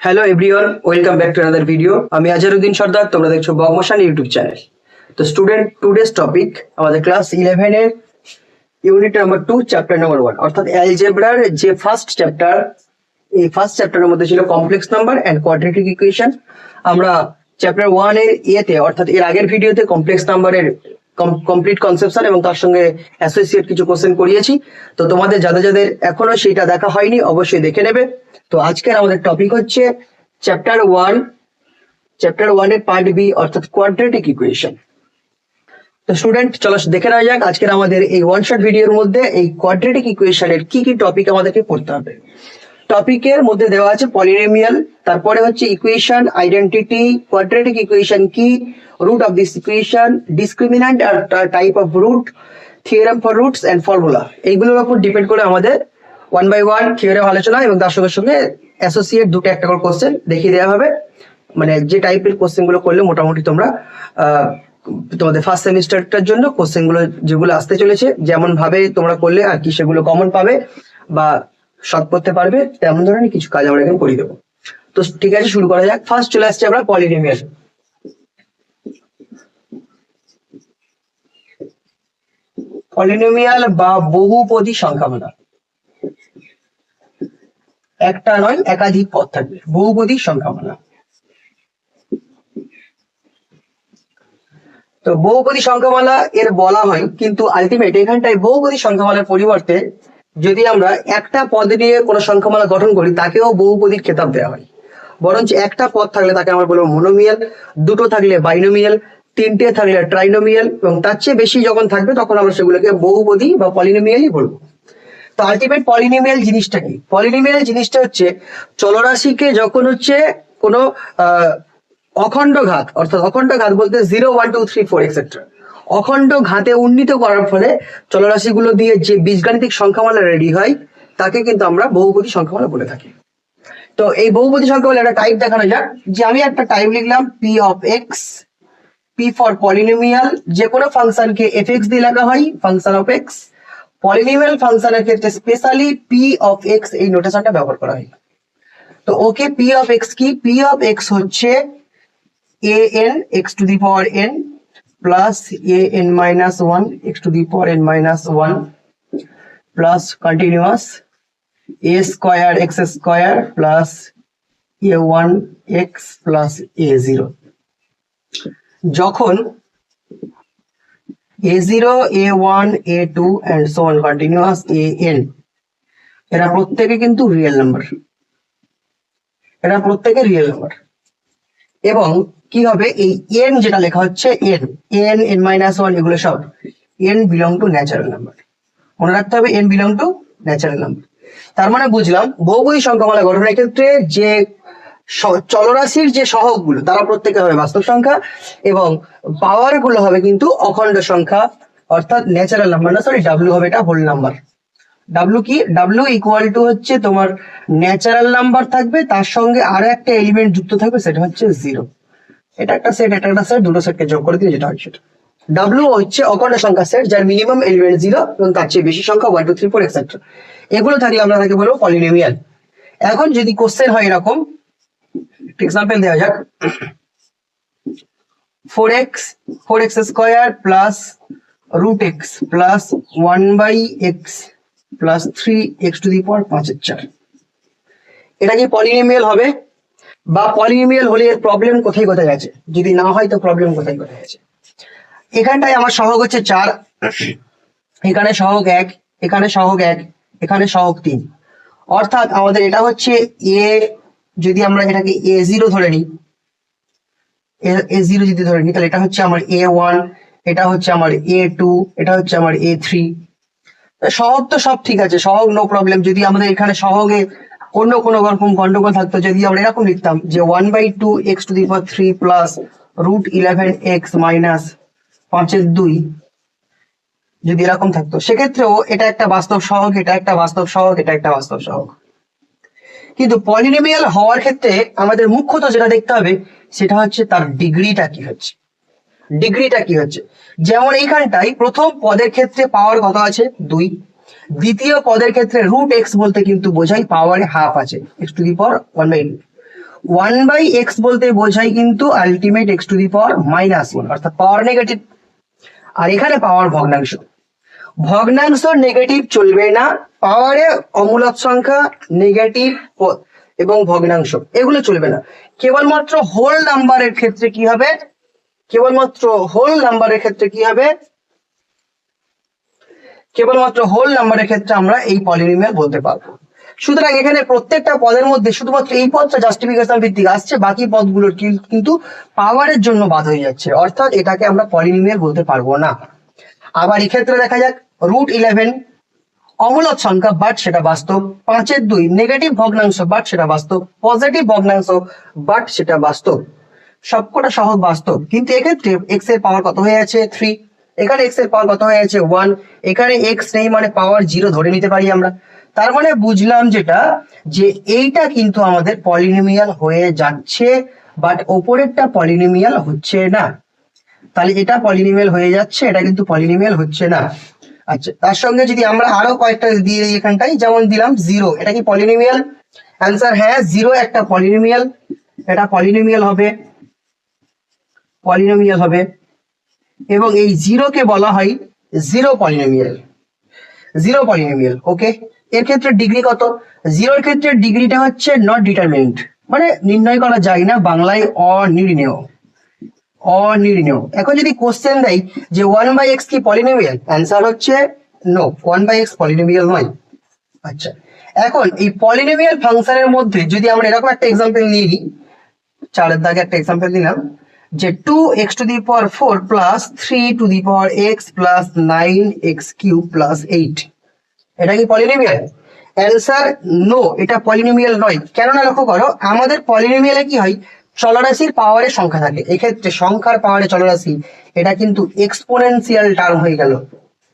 Hello everyone, welcome back to another video. আমি আজহারউদ্দিন সর্দার, তোমরা দেখছো বকমশান ইউটিউব চ্যানেল। তো স্টুডেন্ট, টুডেস টপিক আমাদের ক্লাস 11 এর ইউনিট নাম্বার 2 চ্যাপ্টার নাম্বার 1 অর্থাৎ অ্যালজেব্রার যে ফার্স্ট চ্যাপ্টার। এই ফার্স্ট চ্যাপ্টারের মধ্যে ছিল complex number and quadratic equation. আমরা চ্যাপ্টার 1 এর ইয়েতে অর্থাৎ এর আগের ভিডিওতে কমপ্লেক্স নাম্বারের কমপ্লিট কনসেপশন এবং তার সঙ্গে অ্যাসোসিয়েট কিছু কোশ্চেন করিয়েছি। তো তোমাদের যাদের যাদের এখনো সেটা দেখা হয়নি অবশ্যই দেখে নেবে। তো আজকের আমাদের টপিক হচ্ছে চ্যাপ্টার 1 এর পার্ট বি অর্থাৎ কোয়াড্রেটিক ইকুয়েশন। তো স্টুডেন্ট, চলো দেখে নেওয়া যাক আজকের আমাদের এই ওয়ান শট ভিডিওর মধ্যে এই কোয়াড্রেটিক ইকুয়েশনের কি কি টপিক আমাদেরকে পড়তে হবে। টপিকের মধ্যে দেওয়া আছে পলিনোমিয়াল, তারপরে হচ্ছে ইকুয়েশন, আইডেন্টিটি, কোয়াড্রেটিক ইকুয়েশন কি, root of this equation, discriminant আর type of root, theorem for roots and formula. এইগুলোর উপর ডিপেন্ড করে আমাদের 1 by 1 থিওরেম আলোচনা এবং তার সঙ্গে সঙ্গে অ্যাসোসিয়েট দুটো একটা করে কোশ্চেন দেখিয়ে দেওয়া হবে। মানে যে টাইপের কোশ্চেন গুলো করলে মোটামুটি তোমরা তোমাদের ফার্স্ট সেমিস্টারটার জন্য কোশ্চেন গুলো যেগুলো আসতে চলেছে যেমন ভাবে তোমরা করলে আর কি সেগুলো কমন পাবে বা শর্ট করতে পারবে, তেমন ধরনের কিছু কাজ আমরা এখানে করে দেবো। তো ঠিক আছে, শুরু করা যাক। ফার্স্ট চলে আসছে আমরা পলিনোমিয়াল। পলিনোমিয়াল বা বহুপদী সংখ্যামালা, একটা নয় একাধিক পদ থাকবে, বহুপদী সংখ্যামালা। তো বহুপদী সংখ্যামালা এর বলা হয়, কিন্তু আলটিমেট এখানটায় বহুপদী সংখ্যামালার পরিবর্তে যদি আমরা একটা পদ নিয়ে কোনো সংখ্যামালা গঠন করি তাকেও বহুপদীর খেতাব দেওয়া হয়। বরঞ্চ একটা পদ থাকলে তাকে আমরা বলবো মনোমিয়াল, দুটো থাকলে বাইনোমিয়াল, তিনটে থাকলে ট্রাইনোমিয়াল এবং তার চেয়ে বেশি যখন থাকবে তখন আমরা সেগুলোকে বহুপদী বা পলিনোমিয়ালই বলবো। তো আলটিমেট পলিনোমিয়াল জিনিসটা কি? পলিনোমিয়াল জিনিসটা হচ্ছে চলরাশিকে যখন হচ্ছে কোনো অখণ্ড ঘাত, অর্থাৎ অখণ্ড ঘাত বলতে 0 1 2 3 4 এক্সেট্রা, অখণ্ড ঘাতে উন্নীত করার ফলে চলরাশিগুলো দিয়ে যে বীজগাণিতিক সংখ্যামালা রেডি হয় তাকে কিন্তু আমরা বহুপদী সংখ্যামালা বলে থাকি। তো এই বহুপদী সংখ্যামালা একটা টাইপ দেখানো যাক। যে আমি একটা টাইপ লিখলাম P of x, P for polynomial. যে কোনো ফাংশনকে এফ এক্স দিয়ে লেখা হয়, ফাংশন অফ এক্স। পলিনোমিয়াল ফাংশনের ক্ষেত্রে স্পেশালি পি অফ এক্স এই নোটেশনটা ব্যবহার করা হয়। তো ওকে, পি অফ এক্স কি? পি অফ এক্স হচ্ছে an x to the power n plus an minus 1 x to the power n minus 1 plus continuous a square x square plus a1 x plus a0। যখন a0 a1 a2 and so on continuous an, এরা প্রত্যেকে কিন্তু real number, এরা প্রত্যেকে real number. এবং কি হবে, এই n যেটা লেখা হচ্ছে n n minus 1 এগুলো সব n belong to natural number. মনে রাখতে হবে n belong to natural number. তার মানে বুঝলাম বহুপদী সংখ্যামালা গঠনের ক্ষেত্রে যে চলরাশির যে সহগগুলো তারা প্রত্যেকে হবে বাস্তব সংখ্যা এবং পাওয়ার গুলো হবে কিন্তু অখণ্ড সংখ্যা, অর্থাৎ ন্যাচারাল নাম্বার না, সরি ডাব্লিউ হবে এটা হোল নাম্বার। ডাব্লিউ কি? ডাব্লিউ ইকুয়াল টু হচ্ছে তোমার ন্যাচারাল নাম্বার থাকবে, তার সঙ্গে আরো একটা এলিমেন্ট যুক্ত থাকবে, সেটা হচ্ছে 0। এটা একটা সেট, এটা একটা সেট, দুটো সেটকে যোগ করে দিলে যেটা হয় সেটা। ডাব্লিউ হচ্ছে অখণ্ড সংখ্যা সেট যার মিনিমাম এলিমেন্ট 0 এবং তার চেয়ে বেশি সংখ্যা 1 2 3 4 এক্সেট্রা। এগুলো থাকলে আমরা তাকে বলবো পলিনোমিয়াল। এখন যদি কোশ্চেন হয় এরকম, এক্সাম্পল দেওয়া যাক, 4x square plus root x plus 1/x plus 3x to the power 5/4। এটা কি পলিনোমিয়াল হবে? বা পলিনোমিয়াল হলে এর প্রবলেম কোথায় কোথায় আছে? যদি না হয় তো প্রবলেম কোথায় কোথায় আছে? এখানটায় আমার সহগ হচ্ছে 4, এখানে সহগ 1, এখানে সহগ 1, এখানে সহগ 3। অর্থাৎ আমাদের এটা হচ্ছে এ, যদি আমরা এটাকে a0 ধরে নিই, a0 যদি ধরে নিই তাহলে এটা হচ্ছে আমার a1, এটা হচ্ছে আমার a2, এটা হচ্ছে আমার a3। সহগ তো সব ঠিক আছে, সহগ নো প্রবলেম। যদি আমাদের এখানে সহগে অন্য কোনো রকম গন্ডগোল থাকতো, যদি আমরা এরকম লিখতাম যে 1/2 x to the power 3 plus root 11x minus 5/2, যদি এরকম থাকতো সেক্ষেত্রেও এটা একটা বাস্তব সহগ, এটা একটা বাস্তব সহগ, এটা একটা বাস্তব সহগ। কিন্তু পলিনোমিয়াল হওয়ার ক্ষেত্রে আমাদের মুখ্যত যেটা দেখতে হবে সেটা হচ্ছে তার ডিগ্রিটা কি হচ্ছে। ডিগ্রিটা কি হচ্ছে, যেমন এইখানটাই প্রথম পদের ক্ষেত্রে পাওয়ার কত আছে? 2। দ্বিতীয় পদের ক্ষেত্রে রুট এক্স বলতে কিন্তু বোঝাই পাওয়ারে হাফ আছে, x to the power 1/2। 1/x বলতে বোঝায় কিন্তু আলটিমেট x টু দি পাওয়ার -1, অর্থাৎ পাওয়ার নেগেটিভ। আর এখানে পাওয়ার ভগ্নাংশ, ভগ্নাংশ নেগেটিভ চলবে না, পাওয়ারে অমূলক সংখ্যা, নেগেটিভ এবং ভগ্নাংশ এগুলো চলবে না। কেবলমাত্র হোল নাম্বারের ক্ষেত্রে কি হবে, কেবলমাত্র হোল নাম্বারের ক্ষেত্রে কি হবে, কেবলমাত্র হোল নাম্বারের ক্ষেত্রে আমরা এই পলিনোমিয়াল বলতে পারবো। সুতরাং এখানে প্রত্যেকটা পদের মধ্যে শুধুমাত্র এই পদটা জাস্টিফিকেশন ভিত্তিক আসছে, বাকি পদগুলোর কিন্তু পাওয়ারের জন্য বাদ হয়ে যাচ্ছে, অর্থাৎ এটাকে আমরা পলিনোমিয়াল বলতে পারবো না। আবার এক্ষেত্রে দেখা যাক √11 অমূলক সংখ্যা বাট সেটা বাস্তব, 5/2 নেগেটিভ ভগ্নাংশ বাট সেটা বাস্তব, পজিটিভ ভগ্নাংশ বাট সেটা বাস্তব, সবকটা সহগ বাস্তব। কিন্তু এক্ষেত্রে x এর পাওয়ার কত হয়ে আছে 3, এখানে x এর পাওয়ার কত হয়ে আছে 1, এখানে x নেই মানে পাওয়ার 0 ধরে নিতে পারি আমরা। তার মানে বুঝলাম যেটা, যে এইটা কিন্তু আমাদের পলিনোমিয়াল হয়ে যাচ্ছে, বাট ওপরেরটা পলিনোমিয়াল হচ্ছে না। তাহলে এটা পলিনোমিয়াল হয়ে যাচ্ছে, এটা কিন্তু পলিনোমিয়াল হচ্ছে না। আচ্ছা, তার সঙ্গে যদি আমরা আরো কয়েকটা দিয়ে দিই এখানটাই, যেমন দিলাম 0, এটা কি পলিনোমিয়াল? অ্যান্সার হ্যাঁ, 0 একটা পলিনোমিয়াল, এটা পলিনোমিয়াল হবে, পলিনোমিয়াল হবে। এবং এই 0 কে বলা হয় 0 পলিনোমিয়াল, 0 পলিনোমিয়াল। ওকে, এর ক্ষেত্রে ডিগ্রি কত? 0 এর ক্ষেত্রে ডিগ্রিটা হচ্ছে নট ডিটারমিনেন্ট, মানে নির্ণয় করা যায় না, বাংলায় অনির্ণেয়, অনির্ণেয়। এখন যদি কোশ্চেন দেয় যে 1/x কি পলিনোমিয়াল, অ্যান্সার হচ্ছে নো, 1/x পলিনোমিয়াল নয়। আচ্ছা, এখন এই পলিনোমিয়াল ফাংশনের মধ্যে যদি আমরা এরকম একটা এক্সাম্পল নিয়ে নিই, 4 দাগে একটা এক্সাম্পল দিলাম যে 2x two the power 4 plus 3 two the power x plus 9x³ plus 8, এটা কি পলিনোমিয়াল? অ্যান্সার নো, এটা পলিনোমিয়াল নয়। কেননা লক্ষ্য করো, আমাদের পলিনোমিয়ালে কি হয়, চলরাশির পাওয়ারে সংখ্যা থাকে, এক্ষেত্রে সংখ্যার পাওয়ারে চলরাশি, এটা কিন্তু এক্সপোনেনশিয়াল টার্ম হয়ে গেল,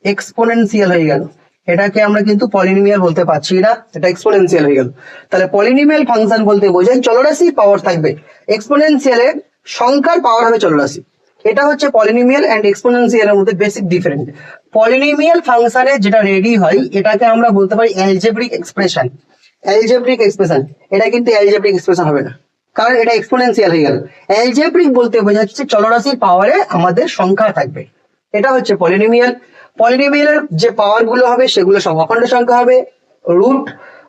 এক্সপোনেনশিয়াল হয়ে গেল, এটাকে আমরা কিন্তু পলিনোমিয়াল বলতে পারছি না, এটা এক্সপোনেনশিয়াল হয়ে গেল। তাহলে পলিনোমিয়াল ফাংশন বলতে বোঝায় চলরাশির পাওয়ার থাকবে, এক্সপোনেনশিয়ালে সংখ্যার পাওয়ার হবে চলরাশি। এটা হচ্ছে পলিনোমিয়াল এন্ড এক্সপোনেনশিয়ালের মধ্যে বেসিক ডিফারেন্স। পলিনোমিয়াল ফাংশনে যেটা রেডি হয় এটাকে আমরা বলতে পারি অ্যালজেব্রিক এক্সপ্রেশন, অ্যালজেব্রিক এক্সপ্রেশন। এটা কিন্তু অ্যালজেব্রিক এক্সপ্রেশন হবে না, কারণ এটা এক্সপোনেনশিয়াল হয়ে গেল। অ্যালজেব্রিক বলতে বোঝাচ্ছে চলরাশির পাওয়ারে আমাদের সংখ্যা থাকবে, এটা হচ্ছে পলিনোমিয়াল। পলিনোমিয়ালের যে পাওয়ার গুলো হবে সেগুলো সব অখণ্ড সংখ্যা হবে, রুট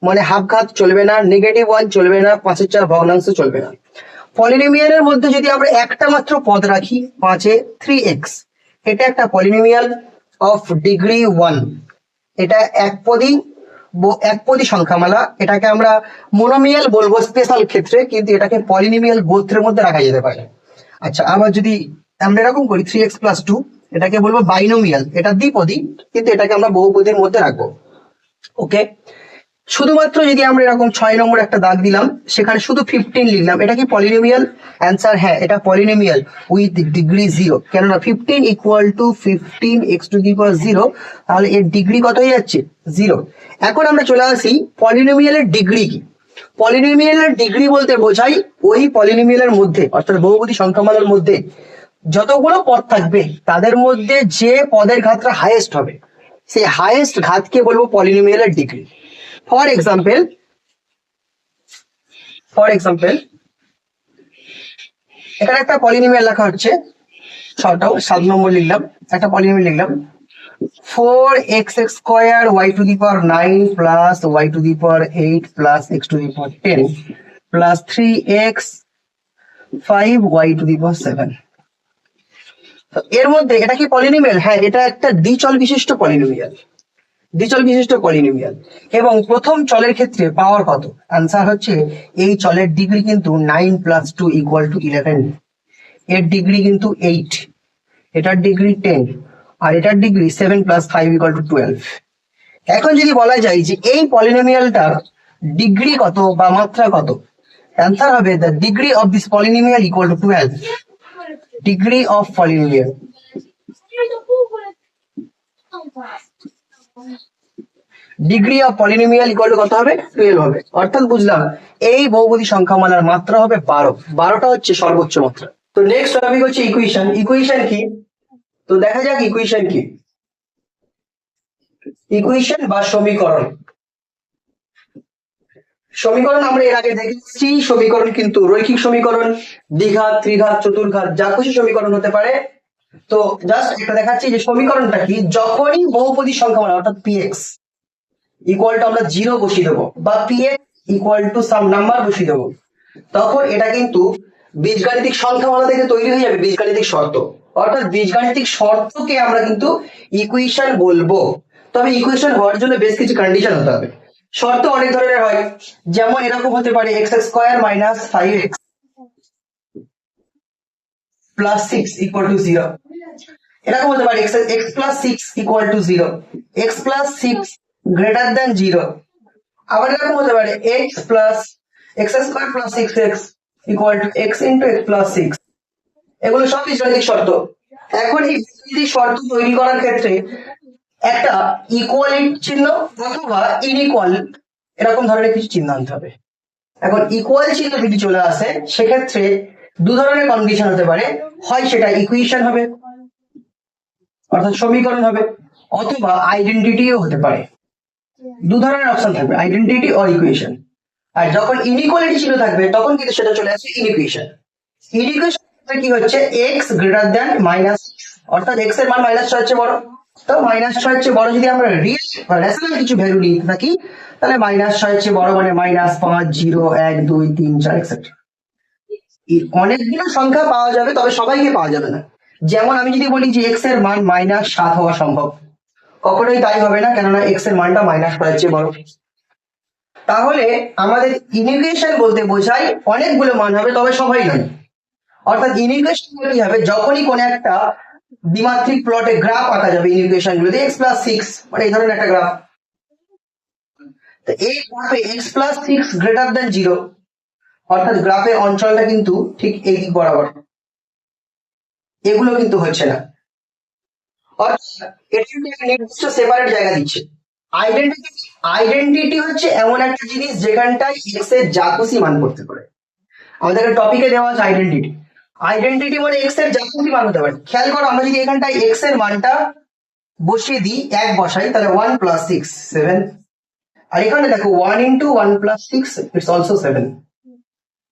মানে হাফ ঘাত চলবে না, -1 চলবে না, 5/4 ভগ্নাংশ চলবে না। পলিনোমিয়ালের মধ্যে যদি আমরা একটা মাত্র পদ রাখি 5 এ 3x, এটা একটা পলিনোমিয়াল অফ ডিগ্রি 1, এটা একপদী সংখ্যামালা, এটাকে আমরা মোনোমিয়াল বলবো স্পেশাল ক্ষেত্রে, কিন্তু এটাকে পলিনোমিয়াল গোত্রের মধ্যে রাখা যেতে পারে। আচ্ছা, আবার যদি আমরা এরকম করি 3x + 2, এটাকে বলবো বাইনোমিয়াল, এটা দ্বিপদী, কিন্তু এটাকে আমরা বহুপদীর মধ্যে রাখবো। ওকে, শুধুমাত্র যদি আমরা এরকম 6 নম্বর একটা দাগ দিলাম, সেখানে শুধু 15 লিখলাম, এটা কি পলিনোমিয়াল? অ্যান্সার হ্যাঁ, এটা পলিনোমিয়াল উইথ ডিগ্রি 0, কেননা 15 = 15x⁴, তাহলে এর ডিগ্রি কত হয়ে যাচ্ছে 0। এখন আমরা চলে আসি পলিনোমিয়ালের ডিগ্রি কি। পলিনোমিয়ালের ডিগ্রি বলতে বোঝাই ওই পলিনোমিয়ালের মধ্যে, অর্থাৎ বহুপদী সংখ্যামালার মধ্যে যতগুলো পদ থাকবে তাদের মধ্যে যে পদের ঘাতটা হাইয়েস্ট হবে, সেই হাইয়েস্ট ঘাতকে বলবো পলিনোমিয়ালের ডিগ্রি। ফর এক্সাম্পল এখানে একটা পলিনোমিয়াল লেখা হচ্ছে, 7 নম্বর লিখলাম, একটা পলিনোমিয়াল লিখলাম 4x² y⁴ plus y⁴ plus x⁴ plus 3x 5 y⁴। এর মধ্যে এটা কি পলিনোমিয়াল? হ্যাঁ, এটা একটা দ্বিচল বিশিষ্ট পলিনোমিয়াল, দ্বিচল বিশিষ্ট পলিনোমিয়াল। এবং প্রথম চলের ক্ষেত্রে পাওয়ার কত? আনসার হচ্ছে এই চলের ডিগ্রি কিন্তু 9 + 2 = 11, এর ডিগ্রি কিন্তু 8, এটার ডিগ্রি 10, আর এটার ডিগ্রি 7 + 5 = 12। এখন যদি বলা যায় যে এই পলিনোমিয়ালটার ডিগ্রি কত বা মাত্রা কত, অ্যান্সার হবে the degree of this polynomial = 12, degree of polynomial. Degree of polynomial কত হবে? 12 হবে। অর্থাৎ বুঝলাম এই বহুপদী সংখ্যামালার মাত্রা হবে 12, 12টা হচ্ছে সর্বোচ্চ মাত্রা। তো নেক্সট টপিক হচ্ছে ইকুয়েশন। ইকুয়েশন কি? তো দেখা যাক ইকুয়েশন কি। ইকুয়েশন বা সমীকরণ, সমীকরণ আমরা এর আগে দেখেছি, সমীকরণ কিন্তু রৈখিক সমীকরণ, দ্বিঘাত, ত্রিঘাত, চতুর্ঘাত, যা খুশি সমীকরণ হতে পারে। তো জাস্ট এটা দেখাচ্ছি যে সমীকরণটা কি, যখনই বহুপদী সংখ্যা মানে অর্থাৎ পিএক্স ইকুয়াল টু আমরা 0 বসিয়ে দেবো বা PX equal to some number বসিয়ে দেবো, তখন এটা কিন্তু বীজগাণিতিক সংখ্যামালা থেকে তৈরি হয়ে যাবে বীজগাণিতিক শর্ত। অর্থাৎ বীজগাণিতিক শর্তকে আমরা কিন্তু ইকুয়েশন বলবো। তবে ইকুয়েশন হওয়ার জন্য বেশ কিছু কন্ডিশন হতে হবে। শর্ত অনেক ধরনের হয়, যেমন এরকম হতে পারে x square minus 5x plus 6 equal to 0। এরকম হতে পারে x plus 6 equal to 0, x plus 6 greater than 0। আবার এরকম হতে পারে x plus x square plus 6x equal to x into x plus 6। এগুলো সব বীজগাণিতিক শর্ত। এখন এই বীজগাণিতিক শর্ত তৈরি করার ক্ষেত্রে একটা ইকুয়ালিটি চিহ্ন অথবা ইনইকুয়াল এরকম ধরনের কিছু চিহ্ন আনতে হবে। এখন ইকুয়াল চিহ্ন যদি চলে আসে সেক্ষেত্রে দু ধরনের কন্ডিশন হতে পারে, হয় সেটা ইকুয়েশন হবে অর্থাৎ সমীকরণ হবে, অথবা আইডেন্টিটিও হতে পারে। দু ধরনের অপশন থাকবে, আইডেন্টিটি ও ইকুয়েশন। আর যখন ইনইকুয়ালিটি চিহ্ন থাকবে তখন কিন্তু সেটা চলে আসে ইনইকুয়েশন। ইনইকুয়েশন কি হচ্ছে এক্স গ্রেটার দ্যান মাইনাস, অর্থাৎ এক্স এর মান মাইনাস 6 চেয়ে বড়। তো মাইনাস 6 চেয়ে বড় যদি আমরা রিয়েল বা রেশনাল কিছু ভ্যালু নিয়ে থাকি, তাহলে মাইনাস 6 চেয়ে বড় মানে মাইনাস 5, 0, 1, 2, 3, 4 এক্সেট্রা। অনেকগুলো সংখ্যা পাওয়া যাবে, তবে সবাইকে পাওয়া যাবে না। যেমন আমি যদি বলি যে এক্স এর মান মাইনাস 7 হওয়া সম্ভব, কখনোই তাই হবে না, কেননা এক্স এর মানটা মাইনাস 5 চেয়ে বড়। তাহলে আমাদের ইনইকুয়েশন বলতে বোঝায় অনেকগুলো মান হবে, তবে সবাই নয়। অর্থাৎ ইনইকুয়েশন কি হবে, যখনই কোন একটা দ্বিমাত্রিক প্লটে গ্রাফ আঁকা যাবে ইনইকুয়েশন গুলোতে এক্স প্লাস 6 মানে এই ধরনের একটা গ্রাফ, তো এই গ্রাফে এক্স প্লাস 6 গ্রেটার দ্যান 0, অর্থাৎ গ্রাফের অঞ্চলটা কিন্তু ঠিক এই দিক বরাবর, এগুলো কিন্তু হচ্ছে না। অর্থাৎ এটা কিন্তু একটা নির্দিষ্ট সেপারেট জায়গা দিচ্ছে। আইডেন্টিটি হচ্ছে এমন একটা জিনিস যেখানটায় এক্স এর যা খুশি মান করতে পারে। আমাদের টপিকে দেওয়া আছে আইডেন্টিটি। আইডেন্টিটি মানে এক্স এর যা খুশি মান হতে পারে। খেয়াল করো, আমরা যদি এখানটায় এক্স এর মানটা বসিয়ে দিই, 1 বসাই, তাহলে 1 প্লাস 6 7। আর এখানে দেখো 1 ইন্টু 1 প্লাস 6 ইটস অলসো 7।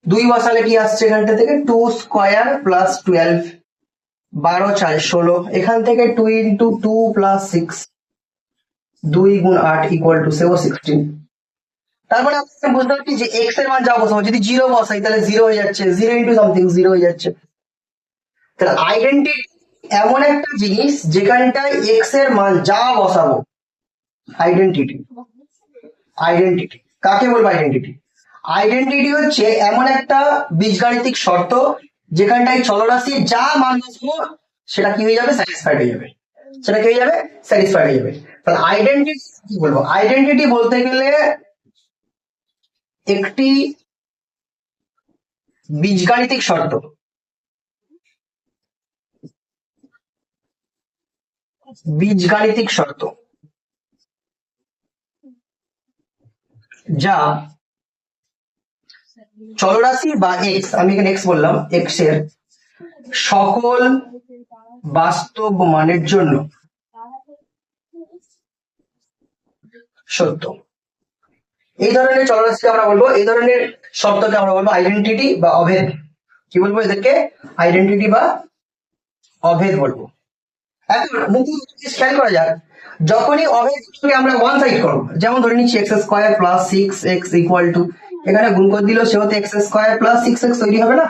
2 বসালে কি আসছে এখানটা থেকে 2 স্কোয়ার প্লাস 12, 12 4 16। এখান থেকে 2 ইন্টু 2 প্লাস 6, 2 গুণ 8 ইকুয়াল টু 16। তারপরে আপনি বুঝতে পারছি যে এক্স এর মান যা বসাবো, যদি 0 বসাই তাহলে 0 হয়ে যাচ্ছে, 0 ইন্টু সামথিং 0 হয়ে যাচ্ছে। তাহলে আইডেন্টিটি এমন একটা জিনিস যেখানটায় এক্স এর মান যা বসাবো, আইডেন্টিটি। আইডেন্টিটি কাকে বলবো? আইডেন্টিটি। আইডেন্টিটি হচ্ছে এমন একটা বীজগাণিতিক শর্ত যেখানটায় চলরাশি যা মান বসাবো সেটা কি হয়ে যাবে? স্যাটিসফাইড হয়ে যাবে। সেটা কি হয়ে যাবে? স্যাটিসফাইড হয়ে যাবে। তাহলে আইডেন্টিটি কি বলবো? আইডেন্টিটি বলতে গেলে একটি বীজগাণিতিক শর্ত বীজগাণিতিক শর্ত যা চলরাশি বা এক্স, আমি এখানে এক্স বললাম, এক্স এর সকল বাস্তব মানের জন্য সত্য। এই ধরনের চলরাশিকে আমরা বলবো, এই ধরনের শর্তকে আমরা বলবো আইডেন্টিটি বা অভেদ। কি বলবো এদেরকে? আইডেন্টিটি বা অভেদ বলবো। এখন মুখ্য খেয়াল করা যাক, যখনই অভেদকে আমরা ওয়ান সাইড করবো, যেমন ধরে নিচ্ছি x square plus 6x equal to, এখানে গুণ করে দিলেও সেহেতু এক্স স্কোয়ার প্লাস 6x তৈরি হবে না?